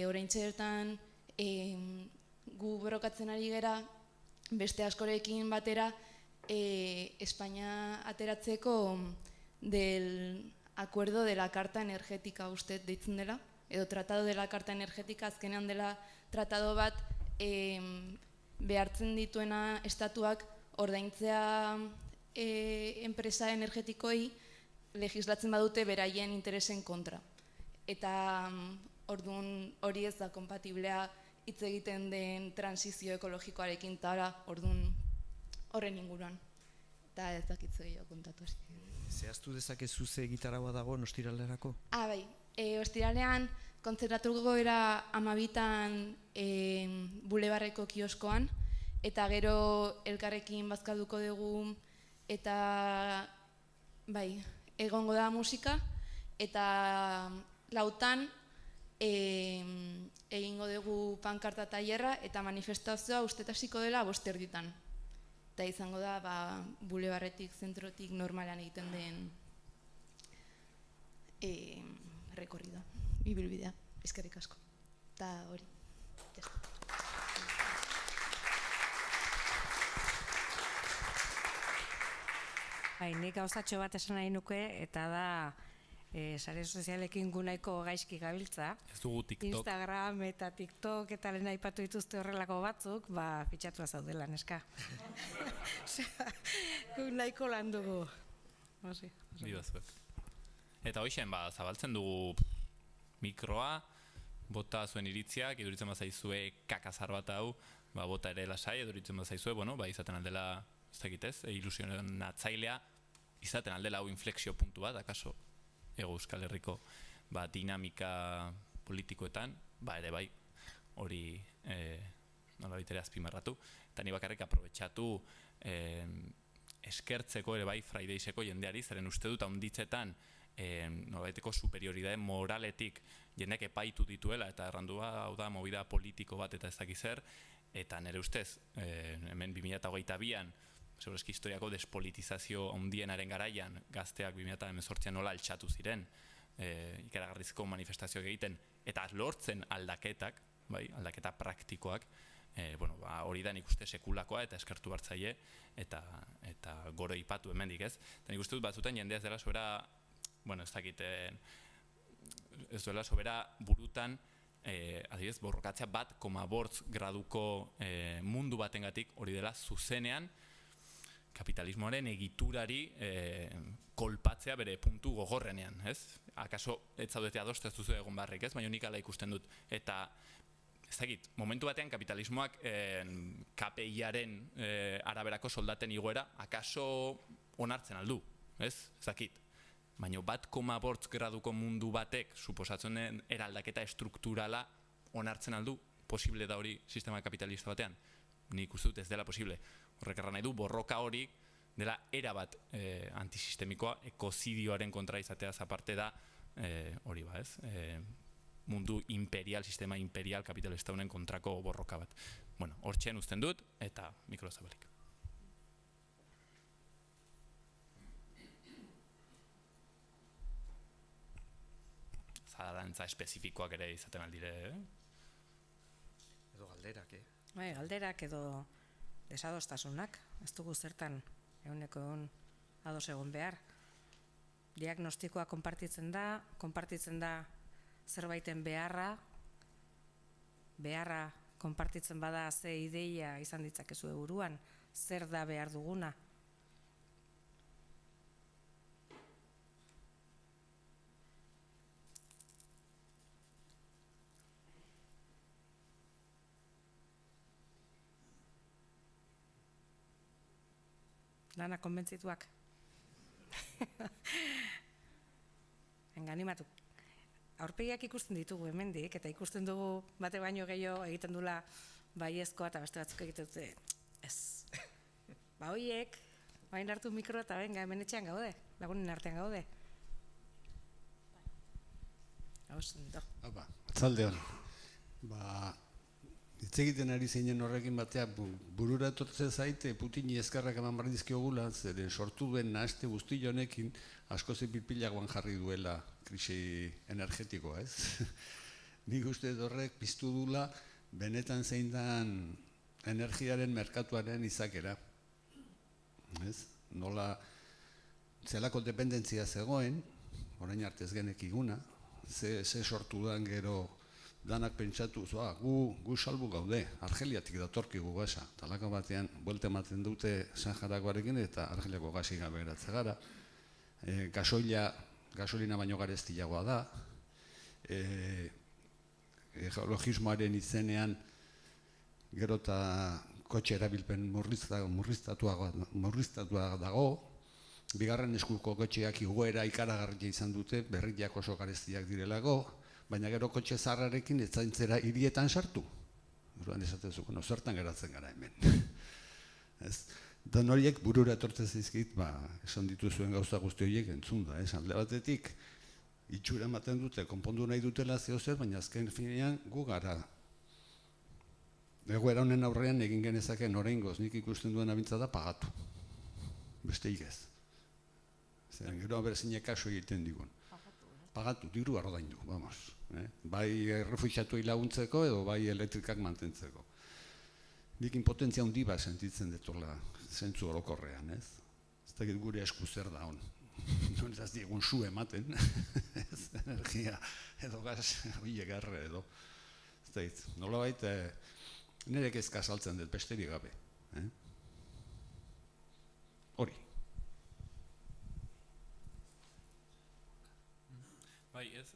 oraintxe bertan gu borrokatzen ari gera beste askorekin batera Espainia ateratzeko del acuerdo de la Carta Energética uste deitzen dela, edo Tratado de la Carta Energética azkenean dela tratado bat behartzen dituena estatuak ordaintzea enpresa energetikoei legislatzen badute beraien interesen kontra. Eta orduan hori ez da kompatiblea hitz egiten den transizio ekologikoarekin, eta orduan horren inguruan. Eta ez dakitze gehiago kontatu.
Zehaztu dezakezu ze egitaragoa dago ostiralerako?
Bai, ostiralean konzentratuko era 12an Bulebarreko kioskoan, eta gero elkarrekin bazkalduko dugu, eta bai, egongo da musika, eta 4an egingo dugu pankarta tailerra eta manifestazioa uste hasiko dela 5:30. Eta izango da Bulebarretik, zentrotik normalan egiten den rekorridoa, ibilbidea, eskerrik asko. Eta hori,
Nik gauzatxo bat esan nahi nuke, eta da sare sozialekin gu nahiko gaizki gabiltza.
Ez dugu TikTok.
Instagram eta TikTok eta lehen aipatu dituzte horrelako batzuk, fitxatua zaudela, neska. Gu nahiko lan dugu.
Eta hoxen, zabaltzen dugu mikroa, bota zuen iritziak, iduritzen bazaizue kakazar bat hau, bota ere lasai, iduritzen bazaizue, izaten aldela, ez dakitez, ilusionen atzailea, izaten aldela hau inflexio puntu bat, akaso, Ego Euskal Herriko dinamika politikoetan, ere bai, hori nolabait ere azpimarratu, eta ni bakarrik aprobetxatu eskertzeko ere bai Fridayseko jendeari, zeren uste dut handitzetan nolabaiteko superioridade moraletik jendeak epaitu dituela, eta errandua hau da movida politiko bat eta ez dakizer, eta nire ustez, hemen 2022an, segurazki historiako despolitizazio handienaren garaian gazteak 2018an nola altxatu ziren ikaragarrizko manifestazioak egiten eta lortzen aldaketak, aldaketa praktikoak, hori da nik uste sekulakoa eta eskertu hartzaile eta goro ipatu hemendik, ez? Eta nik uste dut batzutan jendea ez dela sobera, ez dakiten, ez duela sobera burutan adibidez, borrokatzea 1,5 graduko mundu batengatik hori dela zuzenean kapitalismoaren egiturari kolpatzea bere puntu gogorrenean, ez? Akaso ez zaudete adostu ez duzu egon barrik, ez? Baina nik ala ikusten dut. Eta, ez dakit, momentu batean kapitalismoak KPI-aren araberako soldaten igoera, akaso onartzen aldu, ez? Ez dakit. Baina 1,5 graduko mundu batek suposatzen den eraldaketa estrukturala onartzen aldu, posible da hori sistema kapitalista batean? Nik uste dut ez dela posible. Horrek erran nahi du, borroka hori dela erabat antisistemikoa, ekozidioaren kontra izateaz aparte da hori ba, ez? Mundu imperial, sistema imperial kapitalista honen kontrako borroka bat. Bueno, hortxean uzten dut, eta mikrozabalik. Zalantza espezifikoak ere izaten aldire,
Edo galderak,
Galderak edo desadostasunak, ez dugu zertan ehuneko egun ados egon behar. Diagnostikoa konpartitzen da zerbaiten beharra konpartitzen bada ze ideia izan ditzakezue buruan, zer da behar duguna. Lana konbentzituak. Enganimatu. Aurpegiak ikusten ditugu hemendik, eta ikusten dugu bate baino gehiago egiten dula baiezkoa eta beste batzuk egiten dute. Ez. Hoiek, bain hartu mikro eta benga hemen etxean gaude, lagunen artean gaude.
Atzaldeon. Hitz egiten ari zeinen horrekin batea, burura etortzen zaite Putini eskerrak eman behar dizkiogula, zeren sortu duen nahaste guzti honekin asko zepilpilagoan jarri duela krisi energetikoa, ez? Nik uste horrek piztu dula benetan zein dan energiaren merkatuaren izakera. Nola zelako dependentzia zegoen, orain arte ez genekiguna, ze sortu dan gero danak pentsatu, gu salbu gaude, Argeliatik datorkigu gasa. Talaka batean, buelte ematen dute Saharakoarekin eta Argeliako gasi gabe geratze gara. Gasolina baino garestiagoa da. Geologismoaren izenean gero eta kotxe erabilpen murriztatua dago. Bigarren eskuko kotxeak igoera ikaragarria izan dute, berriak oso garestiak direlako. baina gero kotxe zaharrarekin ez zaintzera hirietan sartu. Orduan esatezu, bueno, zertan geratzen gara hemen. Ez? Dan horiek burura etortzen zaizkit, esan dituzuen gauza guzti horiek entzun da, alde batetik, itxura ematen dute, konpondu nahi dutela zehozer, baina azken finean gu gara. Egoera honen aurrean egin genezaken oraingoz, nik ikusten duen abintza da pagatu. Beste igez. Zeren gero aberzinek kaso egiten digun. Pagatu, diru ordaindu, vamos. Bai errefuxiatuei laguntzeko edo bai elektrikak mantentzeko. Nik impotentzia handi bat sentitzen detola zentzu orokorrean, ez? Ez dakit gure esku zer da hon. Non ez diegun su ematen, ez, energia edo gas, oie garre edo. Ez dakit, nolabait nire kezka saltzen dut besterik gabe. Hori.
Bai, ez,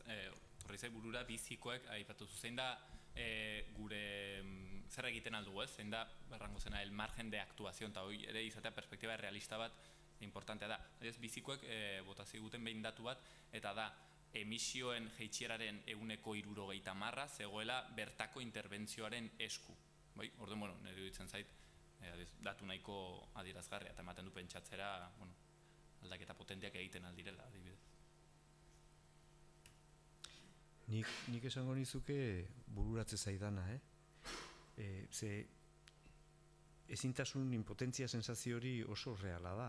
horri zai burura bizikoek aipatu zein da gure zer egiten aldugu, ez? Zein da, berrango zena, el margen de actuación, eta hori ere izatea perspektiba realista bat importantea da. Ez, bizikoek botazio guten behin datu bat, eta da, emisioen jeitxieraren 60% zegoela bertako interbentzioaren esku. Bai, orduan, bueno, nire duditzen zait, datu nahiko adierazgarria, eta ematen du pentsatzera, bueno, aldaketa potentiak egiten aldirela, adibidez.
Nik esango nizuke bururatze zaidana, ze ezintasun inpotentzia sensazio hori oso reala da,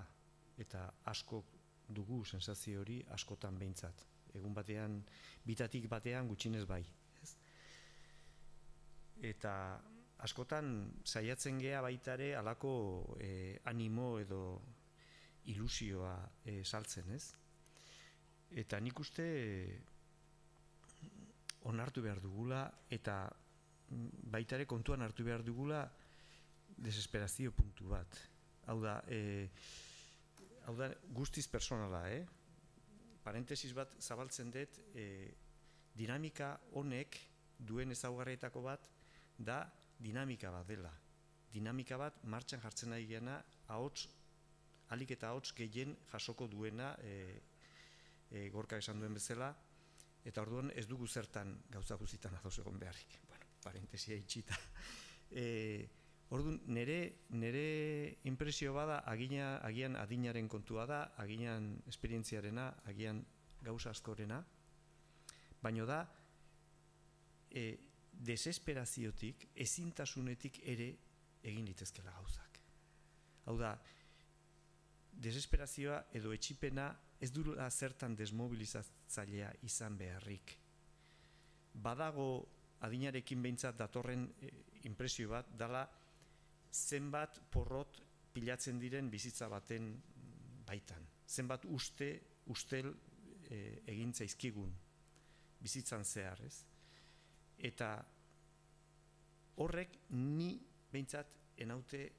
eta asko dugu sensazio hori askotan behintzat. Egun batean, bitatik batean gutxinez bai. Eta askotan saiatzen gea baitare halako animo edo ilusioa saltzen, ez? Eta nik uste onartu behar dugula eta baitare kontuan hartu behar dugula desesperazio puntu bat. Hau da guztiz personala, parentesis bat zabaltzen dut, dinamika honek duen ezaugarrietako bat da dinamika bat dela. Dinamika bat martxan jartzen nahi gena ahalik eta ahots gehien jasoko duena Gorka esan duen bezala, eta orduan ez dugu zertan gauza guztietan ados egon beharrik. Bueno, parentesia itxita. Orduan, nire impresio bada agian adinaren kontua da, agian esperientziarena, agian gauza askorena, baino da desesperaziotik, ezintasunetik ere egin litezkela gauzak. Hau da, desesperazioa edo etxipena ez dula zertan desmobilizatzailea izan beharrik. Badago adinarekin behintzat datorren impresio bat, dala zenbat porrot pilatzen diren bizitza baten baitan. Zenbat ustel egin zaizkigun bizitzan zehar, ez? Eta horrek ni behintzat enaute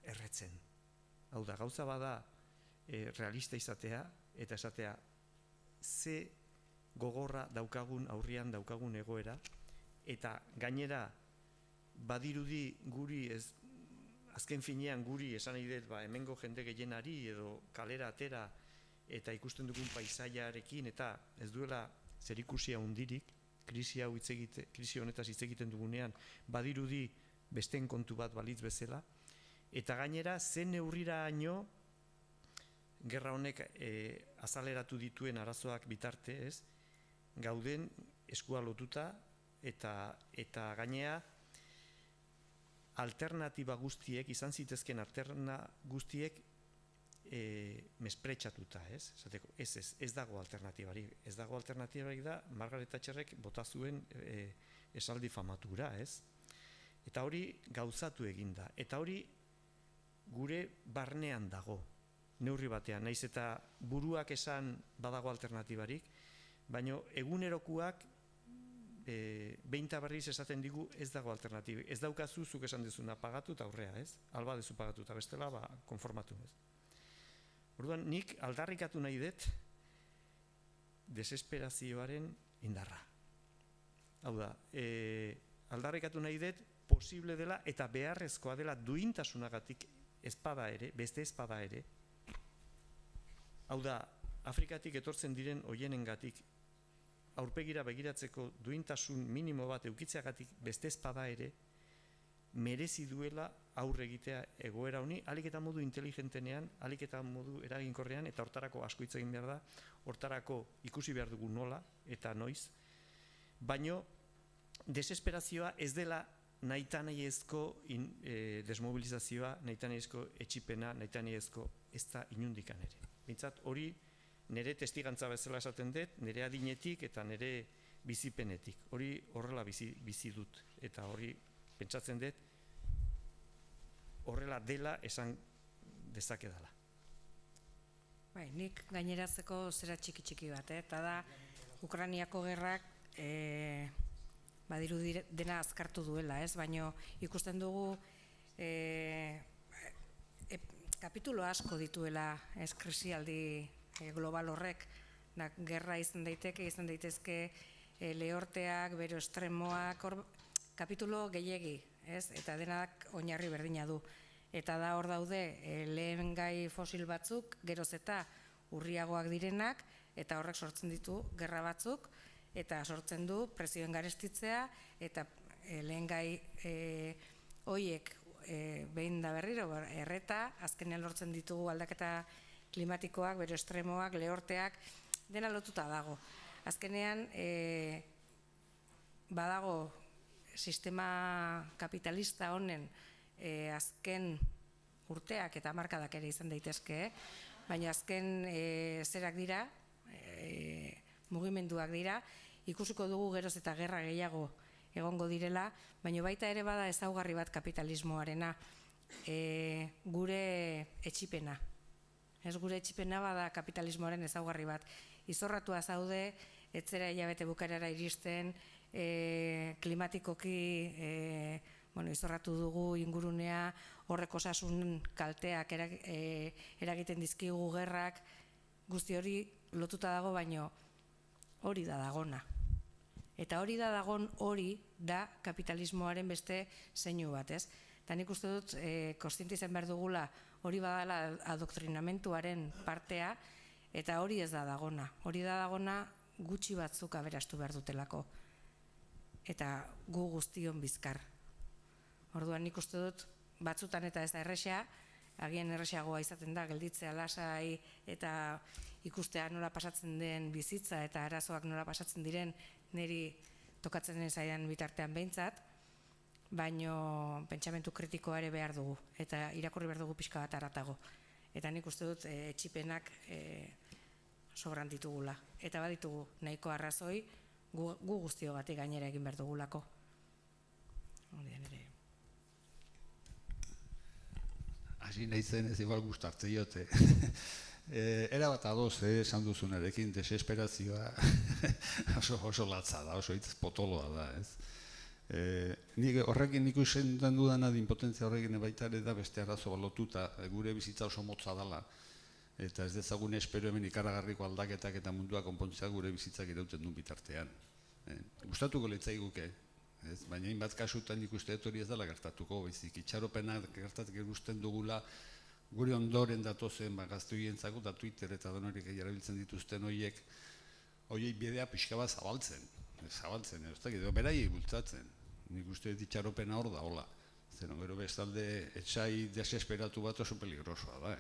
erretzen. Hau da, gauza bada realista izatea, eta esatea ze gogorra daukagun aurrian daukagun egoera, eta gainera badirudi guri azken finean guri esan nahi dut hemengo jende gehienari edo kalera atera eta ikusten dugun paisaiarekin eta ez duela zerikusia hundirik, krisi honetaz hitz egiten dugunean badirudi besteen kontu bat balitz bezala, eta gainera zen neurriraino gerra honek azaleratu dituen arazoak bitarte, ez? Gauden eskua lotuta eta gainea alternatiba guztiek, izan zitezken alterna guztiek mespretsatuta, ez? Ez dago alternatibarik. Ez dago alternatibarik da Margaret Thatcherrek bota zuen esaldi famatura, ez? Eta hori gauzatu eginda. Eta hori gure barnean dago. Neurri batean, naiz eta buruak esan badago alternatibarik, baina egunerokuak behin eta berriz esaten digu ez dago alternatibik. Ez daukazu zuk esan dizuna pagatu eta aurrea, ez? Alba dezu pagatu eta bestela konformatu, ez? Orduan, nik aldarrikatu nahi dut desesperazioaren indarra. Hau da, aldarrikatu nahi dut posible dela eta beharrezkoa dela duintasunagatik ezpada ere, beste ezpada ere. Hau da, Afrikatik etortzen diren hoienengatik aurpegira begiratzeko duintasun minimo bat eukitzeagatik beste espada ere, merezi duela aurre egitea egoera honi, alik eta modu inteligentenean, alik eta modu eraginkorrean, eta hortarako asko hitz egin behar da, hortarako ikusi behar dugu nola eta noiz, baino desesperazioa ez dela nahitanahiezko desmobilizazioa, nahitanahiezko etxipena, nahitanahiezko ez da inundikan ere. Bintzat, hori nire testigantza bezala esaten dut, nire adinetik eta nire bizipenetik. Hori horrela bizi dut, eta hori pentsatzen dut, horrela dela esan dezakedala.
Bai, nik gaineratzeko zera txiki bat, eta da Ukrainiako gerrak badiru dena azkartu duela, ez? Baina ikusten dugu kapitulo asko dituela ez krisialdi global horrek, gerra izan daitezke lehorteak, bero estremoak, kapitulo gehiegi, ez? Eta denak oinarri berdina du. Eta da hor daude lehen gai fosil batzuk, geroz eta urriagoak direnak, eta horrek sortzen ditu gerra batzuk, eta sortzen du presioen garestitzea, eta lehen gai hoiek behin da berriro, erreta, azkenean lortzen ditugu aldaketa klimatikoak, bero estremoak, lehorteak, dena lotuta dago. Azkenean, badago sistema kapitalista honen azken urteak eta hamarkadak ere izan daitezke, baina azken zerak dira, mugimenduak dira, ikusiko dugu geroz eta gerra gehiago egongo direla, baina baita ere bada ezaugarri bat kapitalismoarena, gure etxipena. Ez gure etxipena bada kapitalismoaren ezaugarri bat. Izorratua zaude, etzera hilabete bukaerara iristen, klimatikoki izorratu dugu ingurunea, horrek osasun kalteak eragiten dizkigu gerrak, guzti hori lotuta dago, baino hori da dagona. Eta hori da dagon hori da kapitalismoaren beste zeinu bat, ez? Eta nik uste dut, kontziente izan behar dugula, hori badala adoktrinamentuaren partea, eta hori ez da dagona. Hori da dagona gutxi batzuk aberastu behar dutelako. Eta gu guztion bizkar. Orduan nik uste dut, batzutan eta ez da errexea, agian errexeagoa izaten da, gelditzea lasai eta ikustea nola pasatzen den bizitza eta arazoak nola pasatzen diren niri tokatzen den zaidan bitartean behintzat, baino pentsamentu kritikoa ere behar dugu, eta irakurri behar dugu pixka bat haratago. Eta nik uste dut etxipenak sobran ditugula. Eta baditugu nahiko arrazoi gu guztio batik gainera egin behar dugulako.
Hasi nahi zen ez igual gustartze jote. Era bat adoz, esan duzunarekin, desesperazioa oso latza da, oso hitz potoloa da, ez? Horrekin ikusten dudan impotentzia horrekin baita ere da beste arazo balotuta, gure bizitza oso motza dela, eta ez dezagun espero hemen ikaragarriko aldaketak eta mundua konpontzea gure bizitzak irauten duen bitartean. Gustatuko litzaiguke, baina hainbat kasutan ikuste hori ez dela gertatuko, baizik itxaropenak gertatzen ikusten dugula gure ondoren datozen gaztuientzako eta Twitter eta donorik erabiltzen dituzten horiek bidea pixka bat zabaltzen, edo beraiei bultzatzen. Nik uste itxaropena hor da, hola. Zeno, gero bestalde etxai desesperatu bat oso peligrosoa da,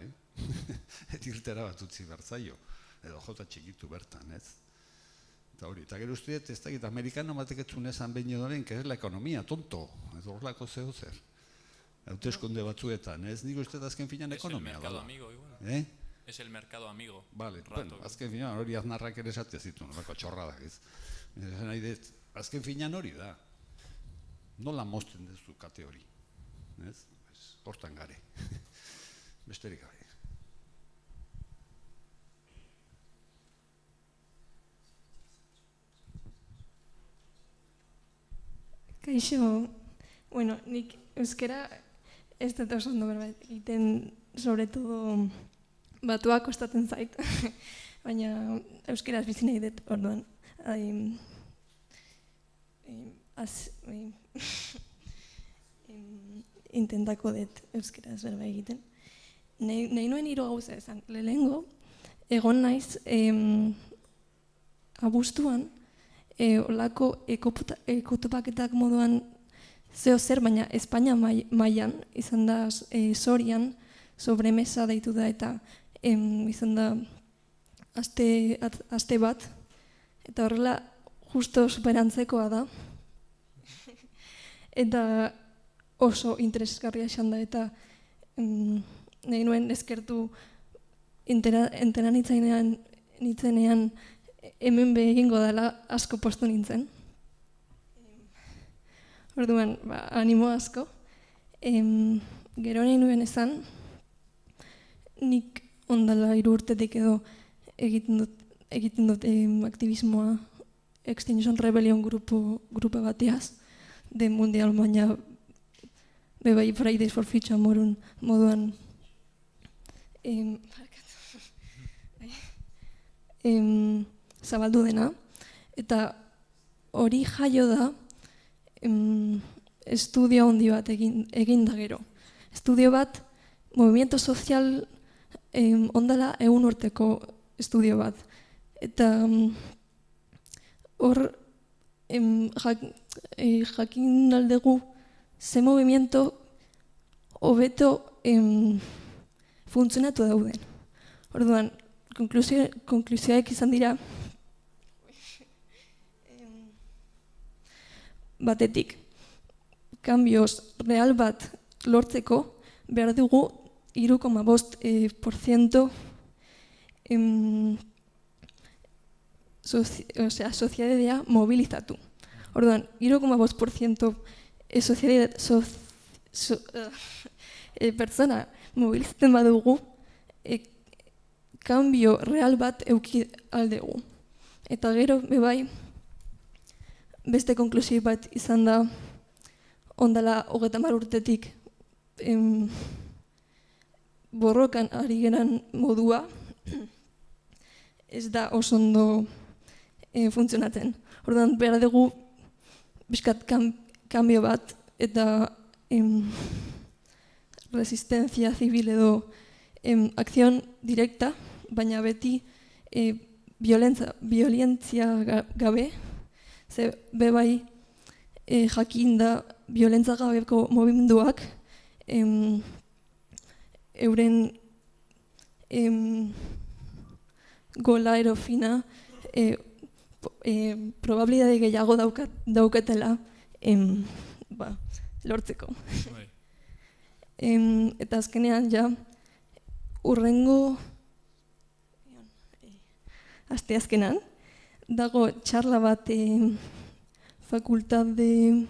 eta irtera bat utzi bertzaio, edo jota txikitu bertan, ez? Eta hori, eta gero uste ez dakit, amerikano batek etzun esan behin edoren, que es la ekonomia, tonto, edo horlako zeo zer. Hauteskunde batzuetan, ez? Nik uste azken finan ekonomia dala.
Es el mercado amigo, igual. Es el mercado amigo.
Vale, bueno, azken finan hori aznarrak ere esatea zituen, horreko txorradak, ez? Azken finan hori da. Nola mozten duzu kate hori, ez? Hortan gare. Besterik gabe.
Kaixo, bueno, nik euskera ez dut oso ondo berbait egiten, sobre todo batuak kostatzen zait, baina euskeraz bizi nahi dut, orduan. Intentako dut euskeraz berba egiten. Nahi nuen hiru gauza esan, lehenengo, egon naiz abuztuan olako ekotopaketak moduan zeo zer, baina Espainia mailan izan da Sorian, sobremesa deitu da, eta izan da aste bat, eta horrela justo superantzekoa da. Eta oso interesgarria esan da, eta nahi nuen eskertu entera nitzenean hemen egingo dela asko postu nintzen. Orduan, animo asko. Gero nahi nuen esan, nik ondala 3 urtetik edo egiten dut aktivismoa Extinction Rebellion grupo batiaz, de mundial, baina bebai Fridays for Future moduan zabaldu dena, eta hori jaio da estudio handi bat egin da gero. Estudio bat, movimiento sozial ondala 100 urteko estudio bat. Eta hor jakin aldegu ze movimiento hobeto funtzionatu dauden. Orduan, konklusioak izan dira batetik, cambios real bat lortzeko behar dugu 3,5% soziedadea mobilizatu. Orduan, 3,5% pertsona mobilizatzen badugu, cambio real bat euki aldegu. Eta gero, bebai, beste konklusio bat izan da, ondala 30 urtetik borrokan ari geran modua, ez da oso ondo funtzionatzen. Orduan, behar dugu bizkat cambio bat, eta resistenzia zibil edo akzion direkta, baina beti violentzia gabe, ze bebai jakin da violentza gabeko movimenduak euren gola erofina probabilidade gehiago daukatela lortzeko. Eta azkenean ja urrengo asteazkenan dago txarla bat Facultad de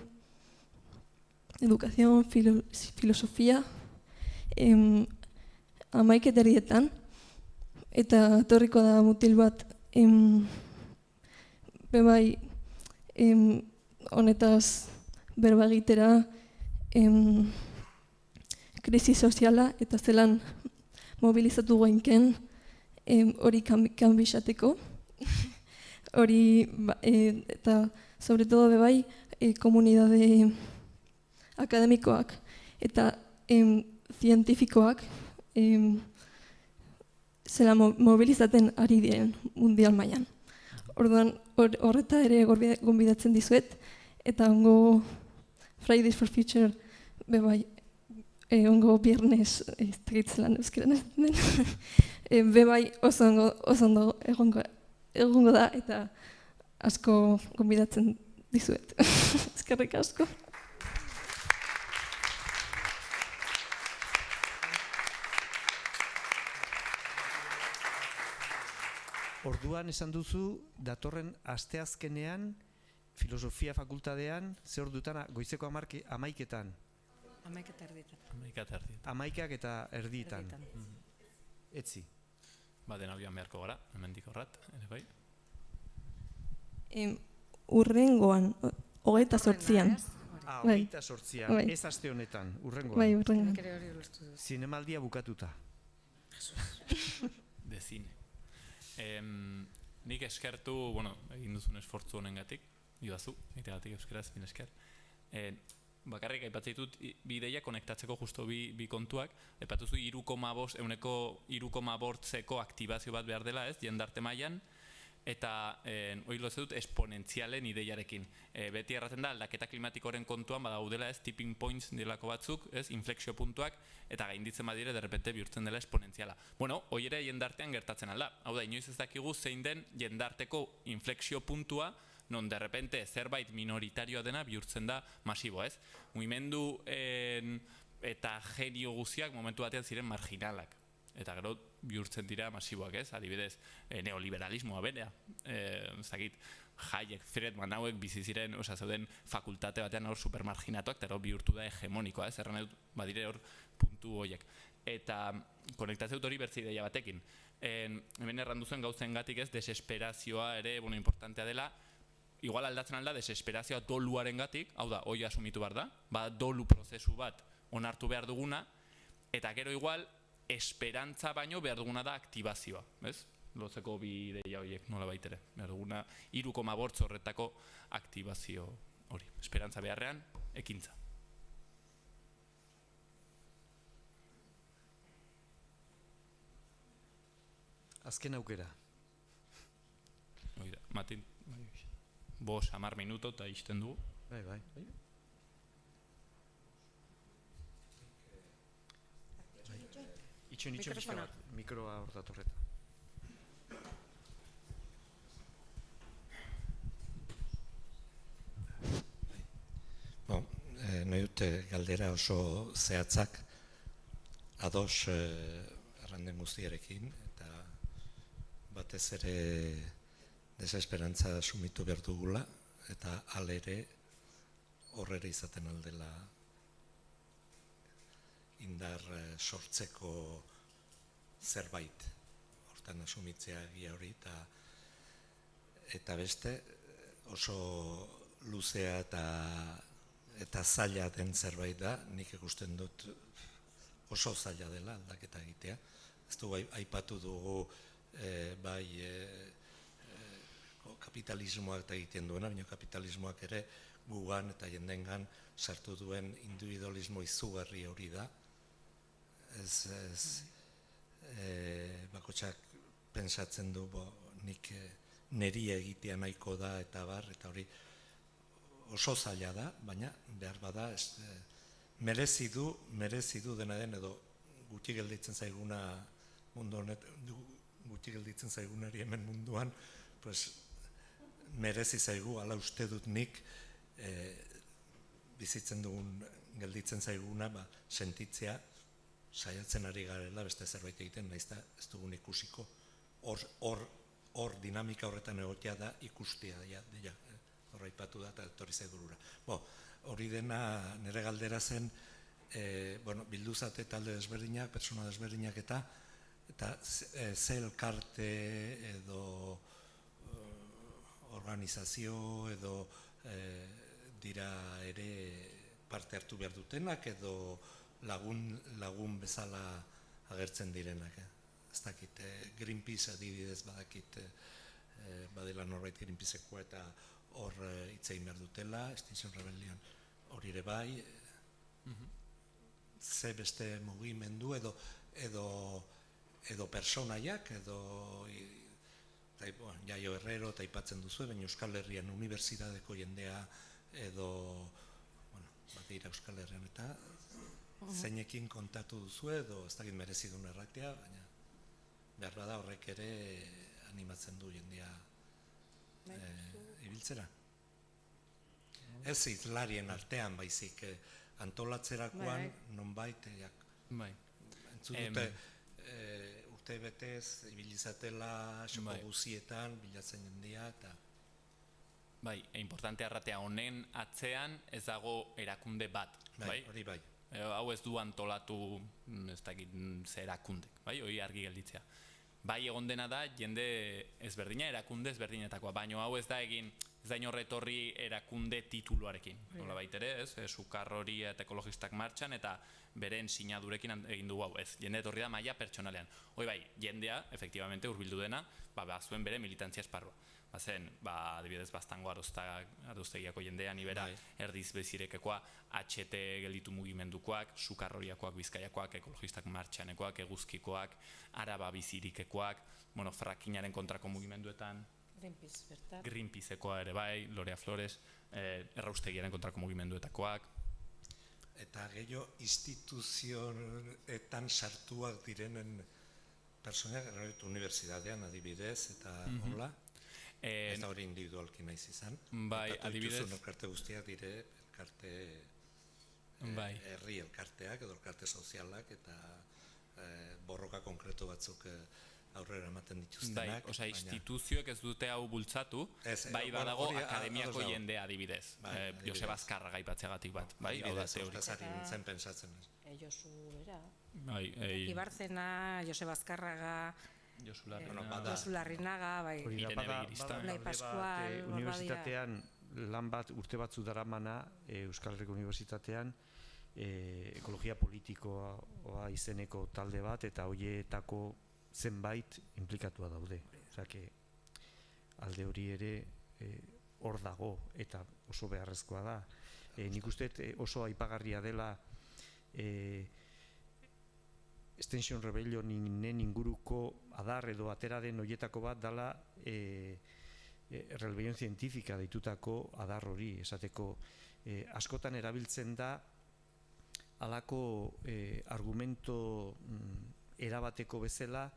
Educación, Filosofía 11:30, eta etorriko da mutil bat bebai honetaz berba egitera krisi soziala eta zelan mobilizatu goinken hori kanbixateko. Hori eta sobre todo bebai komunidade akademikoak eta zientifikoak zela mobilizaten ari diren mundial mailan. Orduan horreta ere gonbidatzen dizuet, eta ongo Fridays for Future bebai ongo viernes tegitzelan euskiran ez den bebai oso ondo egongo da, eta asko gonbidatzen dizuet. Eskerrik asko.
Orduan esan duzu, datorren asteazkenean, filosofia fakultatean, ze ordutan, goizeko 11:00? 11:00 eta erditan. Etzi.
Baten abian beharko gara, hemendik horrat, ere bai?
Urrengoan, 28an.
28an, ez aste honetan, urrengoan.
Bai, urrengoan.
Zinemaldia bukatuta.
De cine. Nik eskertu, bueno, egin duzun esfortzu honengatik, joazu, egitegatik euskaraz, bin esker. Bakarrik aipatzen ditut bideia konektatzeko justo bi kontuak, aipatuzu 3,5 aktibazio bat behar dela, ez, jendarte mailan, eta hori lo dut esponentzialen ideiarekin. Beti erraten da, aldaketa klimatikoren kontuan badaudela ez tipping points dilako batzuk, ez inflexio puntuak, eta gainditzen badire derrepente bihurtzen dela esponentziala. Bueno, hori ere jendartean gertatzen alda. Hau da, inoiz ez dakigu zein den jendarteko inflexio puntua, non derrepente zerbait minoritarioa dena bihurtzen da masibo, ez? Mugimendu eta genio guztiak momentu batean ziren marginalak. Eta gero bihurtzen dira masiboak, ez? Adibidez, neoliberalismoa berea. Zakit, Hayek, Friedman hauek bizi ziren, zeuden fakultate batean hor supermarginatuak, eta bihurtu da hegemonikoa, ez? Erran dut, badire hor puntu horiek. Eta konektatzeut hori bertze ideia batekin. Hemen erranduzuen gauzen gatik ez, desesperazioa ere, importantea dela, igual aldatzen alda, desesperazioa doluaren gatik, hau da, hoi asumitu behar da, dolu prozesu bat onartu behar duguna, eta gero igual, esperantza baino behar duguna da aktibazioa, ez? Lotzeko bi ideia horiek nola baitere. Behar duguna 3,8 horretako aktibazio hori. Esperantza beharrean, ekintza.
Azken aukera.
Oida, Matin, 5-10 minuto eta ixten dugu.
Bai. Itxoin pixka bat, mikroa hor datorreta.
Nahi dute galdera oso zehatzak, ados erranden guztiarekin, eta batez ere desesperantza sumitu behar dugula, eta alere horrere izaten aldela indar sortzeko zerbait, hortan asumitzea egia hori, eta beste oso luzea eta zaila den zerbait da, nik ikusten dut oso zaila dela aldaketa egitea. Ez du aipatu dugu bai kapitalismoak eta egiten duena, baina kapitalismoak ere gugan eta jendengan sartu duen individualismo izugarri hori da. Bakotxak pentsatzen du nik neri egitea nahiko da eta bar, eta hori oso zaila da, baina behar bada merezi du dena den, edo gutxi gelditzen zaiguna mundu honet, gutxi gelditzen zaigunari hemen munduan, merezi zaigu, ala uste dut nik bizitzen dugun gelditzen zaiguna sentitzea, saiatzen ari garela beste zerbait egiten, naizta ez dugun ikusiko, hor dinamika horretan egotea da ikustea, horra ipatu da eta etorri zaigurura. Hori dena nire galdera zen, bilduzate talde desberdinak, persona desberdinak eta ze elkarte edo organizazio edo dira ere parte hartu behar dutenak edo lagun bezala agertzen direnak. Ez dakit, Greenpeace adibidez badakit badela norbait Greenpeacekoa eta hor hitzein behar dutela, Extinction Rebellion hori ere bai, ze beste mugimendu edo personaiak, edo Jaio Herrero eta aipatzen duzu, baina Euskal Herrian unibertsitateko jendea edo bat dira Euskal Herrian eta zeinekin kontatu duzu edo ez dakit merezi duen erratea, baina behar bada horrek ere animatzen du jendea ibiltzera. Ez izlarien artean baizik antolatzerakoan nonbait entzun dute urte betez ibilizatela xoko guzietan bilatzen jendea eta
Bai, importantea erratea honen atzean ez dago erakunde bat, bai?
Hori bai.
Hau ez du antolatu ez dakit ze erakundek, bai? Hori argi gelditzea. Bai egon dena da jende ezberdina, erakunde ezberdinetakoa, baina hau ez da egin, ez da inorretorri erakunde tituluarekin. Nola baitere, ez? Sukarrori eta ekologistak martxan eta beren sinadurekin egin dugu hau, ez? Jende etorri da maila pertsonalean. Hoi bai, jendea, efektibamente, hurbildu dena, bazuen bere militantzia esparrua. Bazen, adibidez, Baztango aroztegiako jendea, nibera erdiz bezirekekoa, HT gelditu mugimendukoak, Sukarroriakoak, Bizkaiakoak, ekologistak martxanekoak, eguzkikoak, Araba bizirikekoak, frackinaren kontrako mugimenduetan
Greenpeace, bertan.
Greenpeacekoa ere bai, Lorea Flores, erraustegiaren kontrako mugimenduetakoak.
Eta gehiago instituzioetan sartuak direnen personak, unibertsitatean adibidez, eta hola, ez da hori individualki naiz izan.
Bai,
eta
adibidez.
Eta elkarte guztiak dire, elkarte herri elkarteak, edo elkarte sozialak, eta borroka konkretu batzuk aurrera ematen dituztenak.
Bai, osea, instituzioek ez dute hau bultzatu, bai badago akademiako jendea adibidez. Joseba Azkarraga aipatzeagatik bat, bai, hau da teoria.
Hortazari nintzen pentsatzen.
Josu era.
Bai,
Ibarzena, Joseba Azkarraga, Josu Larrinaga, bai.
Irene Begirista.
Blai Pascual,
unibertsitatean lan bat urte batzu daramana, Euskal Herriko Unibertsitatean, ekologia politikoa izeneko talde bat, eta hoietako zenbait inplikatua daude. Osea, alde hori ere hor dago, eta oso beharrezkoa da. Nik uste oso aipagarria dela Extinction Rebellionen inguruko adar edo atera den hoietako bat dela rebelión científica deitutako adar hori, esateko askotan erabiltzen da halako argumento erabateko bezala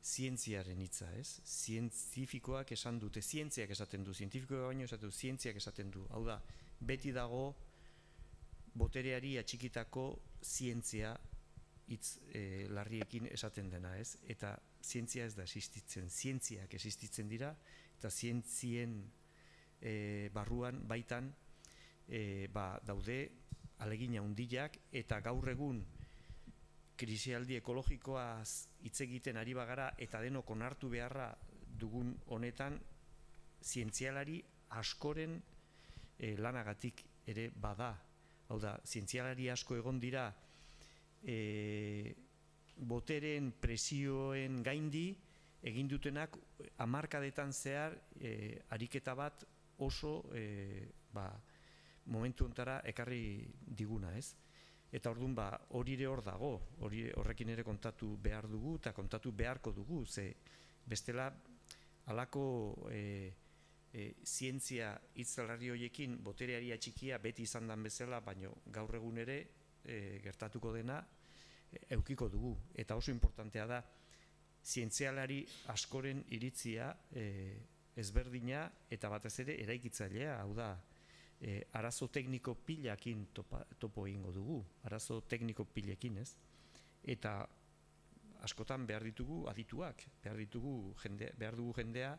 zientziaren hitza, ez? Zientifikoak esan dute, zientziak esaten du, zientifikoak baino esaten du, zientziak esaten du. Hau da, beti dago botereari atxikitako zientzia hitz larriekin esaten dena, ez? Eta zientzia ez da existitzen, zientziak existitzen dira, eta zientzien barruan baitan daude alegina handiak, eta gaur egun krisialdi ekologikoaz hitz egiten ari bagara eta denok onartu beharra dugun honetan zientzialari askoren lanagatik ere bada. Hau da, zientzialari asko egon dira boteren presioen gaindi egin dutenak hamarkadetan zehar ariketa bat oso momentu hontara ekarri diguna, ez? Eta orduan hori ere hor dago, horrekin ere kontatu behar dugu eta kontatu beharko dugu, ze bestela halako zientzia hitzalarri horiekin botereari atxikia beti izan dan bezala, baino gaur egun ere gertatuko dena eukiko dugu. Eta oso importantea da zientzialari askoren iritzia ezberdina eta batez ere eraikitzailea, hau da, arazo tekniko pilakin topo egingo dugu, arazo tekniko pilekin, ez? Eta askotan behar ditugu adituak, behar dugu jendea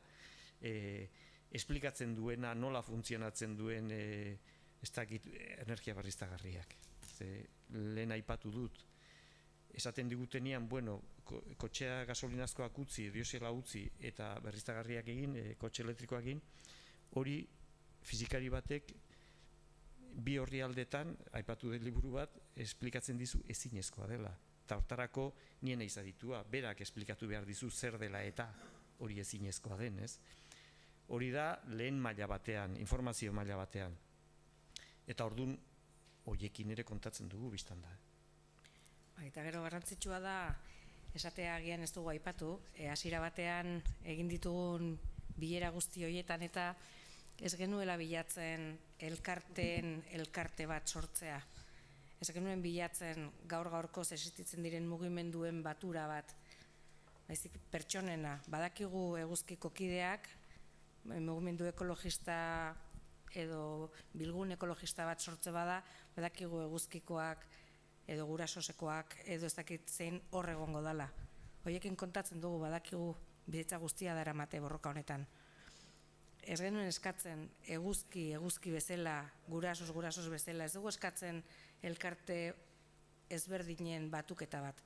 esplikatzen duena, nola funtzionatzen duen ez dakit energia berriztagarriak. Lehen aipatu dut, esaten digutenean, bueno, kotxea gasolinazkoak utzi, diesela utzi eta berriztagarriak egin, kotxe elektrikoak egin, hori fizikari batek bi orrialdetan, aipatu den liburu bat, esplikatzen dizu ezinezkoa dela. Eta hortarako nien eiz aditua, berak esplikatu behar dizu zer dela eta hori ezinezkoa den, ez? Hori da lehen maila batean, informazio maila batean. Eta ordun hoiekin ere kontatzen dugu biztan da.
Eta gero garrantzitsua da, esatea agian ez dugu aipatu, hasiera batean egin ditugun bilera guzti horietan eta ez genuela bilatzen elkarte bat sortzea. Ez genuen bilatzen gaur-gaurkoz existitzen diren mugimenduen batura bat. Baizik pertsonena, badakigu eguzkiko kideak, mugimendu ekologista edo bilgun ekologista bat sortze bada, badakigu eguzkikoak edo gurasosekoak edo ez dakit zein hor egongo dala. Horiekin kontatzen dugu badakigu bizitza guztia daramate borroka honetan. Ez genuen eskatzen eguzki bezala, gurasos bezala, ez dugu eskatzen elkarte ezberdinen batuketa bat.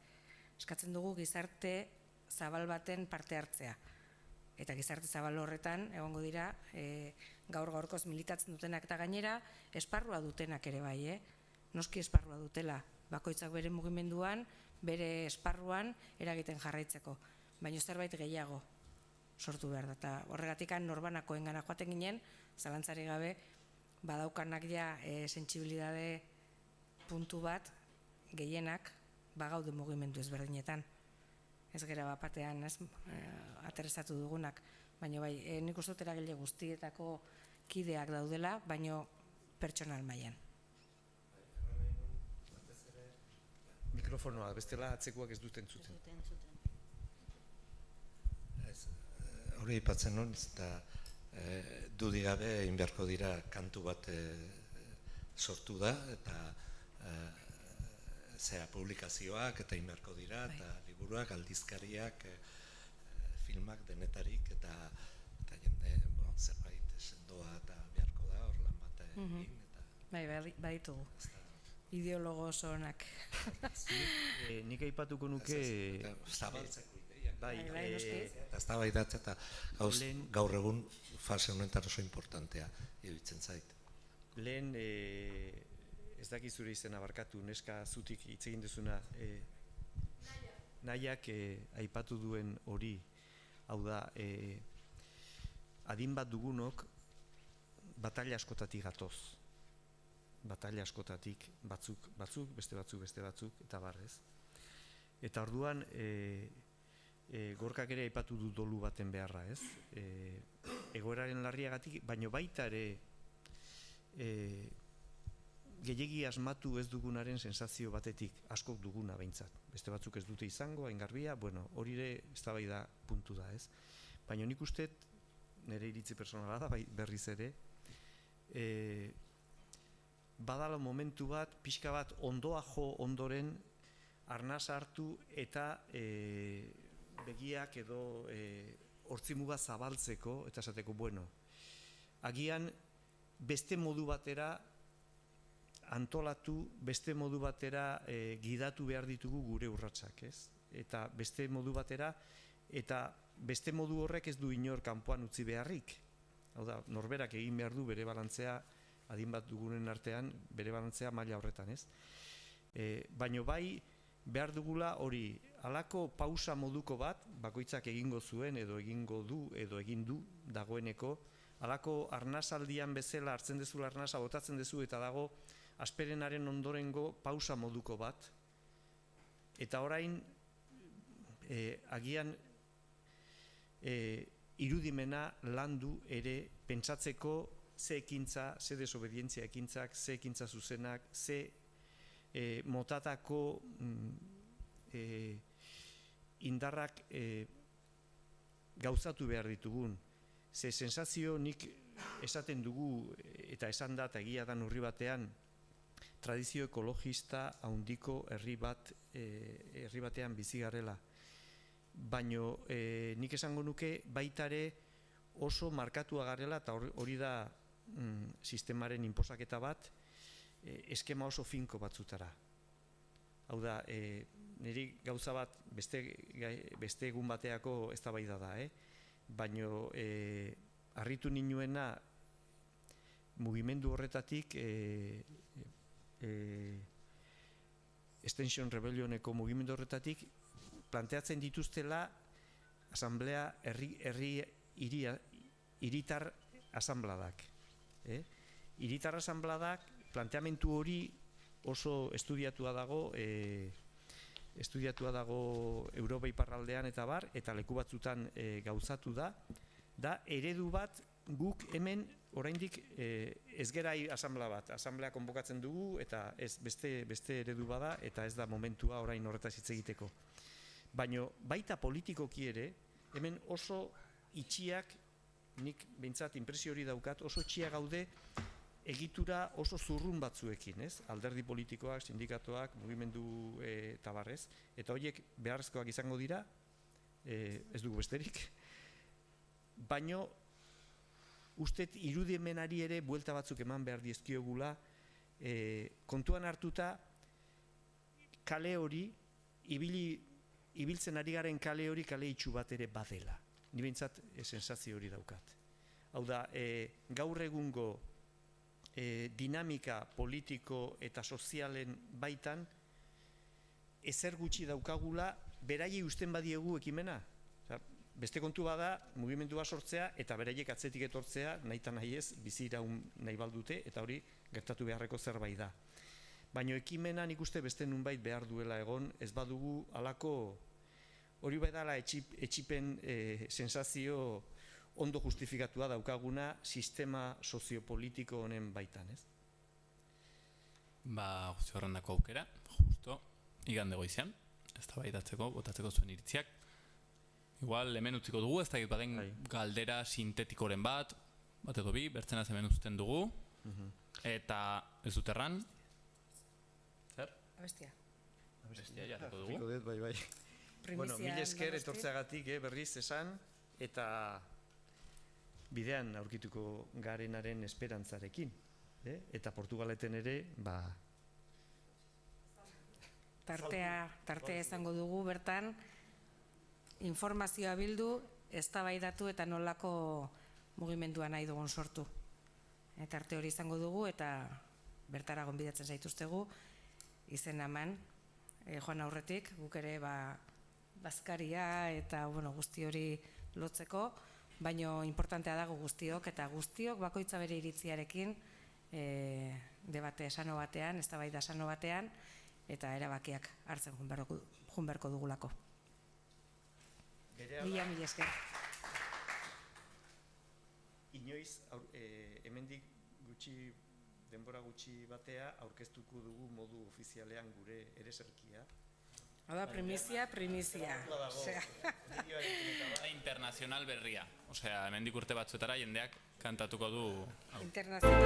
Eskatzen dugu gizarte zabal baten parte hartzea. Eta gizarte zabal horretan, egongo dira, gaur-gaurkoz militatzen dutenak eta gainera, esparrua dutenak ere bai, noski esparrua dutela. Bakoitzak bere mugimenduan, bere esparruan eragiten jarraitzeko. Baina zerbait gehiago sortu behar da. Eta horregatik norbanakoengana joaten ginen, zalantzari gabe, badaukanak ja sentsibilidade puntu bat, gehienak, bagaude mugimendu ezberdinetan. Ez gera bapatean, aterezatu dugunak. Baina bai, nik uste dut eragile guztietako kideak daudela, baino pertsonal mailan.
Mikrofonoa, bestela atzekoak ez duten zuten.
Hori aipatzen nuen, eta dudik gabe egin beharko dira kantu bat sortu da, eta publikazioak eta egin beharko dira, eta liburuak, aldizkariak, filmak, denetarik, eta jende zerbait sendoa eta beharko da, hor lan bat egin.
Bai, baditugu. Ideologo oso onak.
Nik aipatuko nuke...
Zabaltzeko ideiak.
Bai, noski.
Eta baidatzea eta gaur egun fase honetan oso importantea iruditzen zait.
Lehen, ez daki zure izena barkatu, neska zutik hitz egin duzuna, nahiak aipatu duen hori, hau da, adin bat dugunok batalla askotatik gatoz. Batalla askotatik, batzuk, beste batzuk, eta barrez. Eta orduan, Gorkak ere aipatu du dolu baten beharra, ez? Egoeraren larriagatik, baino baita ere gehiegi asmatu ez dugunaren sensazio batetik, askok duguna behintzat. Beste batzuk ez dute izango, hain garbia, bueno, hori ere eztabaida puntu da, ez? Baina nik uste, nire iritzi personala da, berriz ere, badala momentu bat, pixka bat ondoa jo ondoren arnasa hartu eta begiak edo hortzimuga zabaltzeko eta esateko, bueno, agian beste modu batera antolatu, beste modu batera gidatu behar ditugu gure urratsak, ez? Eta beste modu batera, eta beste modu horrek ez du inor kanpoan utzi beharrik. Hau da, norberak egin behar du bere balantzea, adin bat dugunen artean, bere balantzea maila horretan, ez? Baina bai, behar dugula hori, halako pausa moduko bat, bakoitzak egingo zuen, edo egingo du, edo egin du dagoeneko, halako arnasaldian bezala hartzen dezula arnasa, botatzen dezu, eta dago asperenaren ondorengo pausa moduko bat, eta orain, agian, irudimena landu ere pentsatzeko ze ekintza, ze desobedientzia ekintzak, ze ekintza zuzenak, ze motatako indarrak gauzatu behar ditugun. Ze sensazio nik esaten dugu, eta esan da, eta egia da urri batean, tradizio ekologista handiko herri batean bizi garela. Baino nik esango nuke baitare oso markatua garela, eta hori da sistemaren inposaketa bat, eskema oso finko batzutara. Hau da, niri gauza bat beste egun bateako eztabaida da, baino harritu ninuena mugimendu horretatik Extinction Rebellioneko mugimendu horretatik planteatzen dituztela asamblea hiritar asambladak. Hiritar asambladak planteamentu hori oso estudiatua dago Europa iparraldean eta bar, eta leku batzutan gauzatu da eredu bat guk hemen oraindik ez gera asamblea konbokatzen dugu, eta ez beste eredu bada, eta ez da momentua orain horretaz hitz egiteko. Baina baita politikoki ere, hemen oso itxiak, nik behintzat inpresio hori daukat, oso itxiak gaude egitura oso zurrun batzuekin, ez? Alderdi politikoak, sindikatuak, mugimendu eta barrez, eta horiek beharrezkoak izango dira, ez dugu besterik, baino ustet irudimenari ere buelta batzuk eman behar dizkiogula, kontuan hartuta kale hori, ibiltzen ari garen kale hori kale itxu bat ere badela. Ni behintzat sensazio hori daukat. Hau da, gaur egungo dinamika politiko eta sozialen baitan ezer gutxi daukagula beraiei uzten badiegu ekimena. Beste kontu bada mugimendua sortzea eta beraiek atzetik etortzea nahita nahi ez, bizi iraun nahi baldute, eta hori gertatu beharreko zerbait da. Baina ekimena nik uste beste nunbait behar duela egon, ez badugu halako hori bai dela etxipen sensazio ondo justifikatua daukaguna sistema soziopolitiko honen baitan, ez?
Ba, guzti horrendako aukera, justo, igande goizean, eztabaidatzeko, botatzeko zuen iritziak. Igual hemen utziko dugu, ez da baden galdera sintetikoren bat edo bi, bertzenaz hemen uzten dugu, eta ez dut erran. Zer?
Abestia.
Abestia jarriko dugu.
Fiko dut, bai. Bueno, mil esker etortzeagatik, berriz esan, eta bidean aurkituko garenaren esperantzarekin. Eta Portugaleten ere,
tartea izango dugu bertan, informazioa bildu, eztabaidatu eta nolako mugimendua nahi dugun sortu. Tarte hori izango dugu eta bertara gonbidatzen zaituztegu, izen eman, joan aurretik, guk ere bazkaria eta guzti hori lotzeko, baino importantea dago guztiok eta guztiok bakoitza bere iritziarekin debate sano batean, eztabaida sano batean, eta erabakiak hartzen joan beharko dugulako. Mila esker.
Inoiz, hemendik denbora gutxi batea, aurkeztuko dugu modu ofizialean gure ereserkia.
Hau da, primizia.
Internacional berria. Osea, hemendik urte batzuetara jendeak kantatuko du.
Internacional.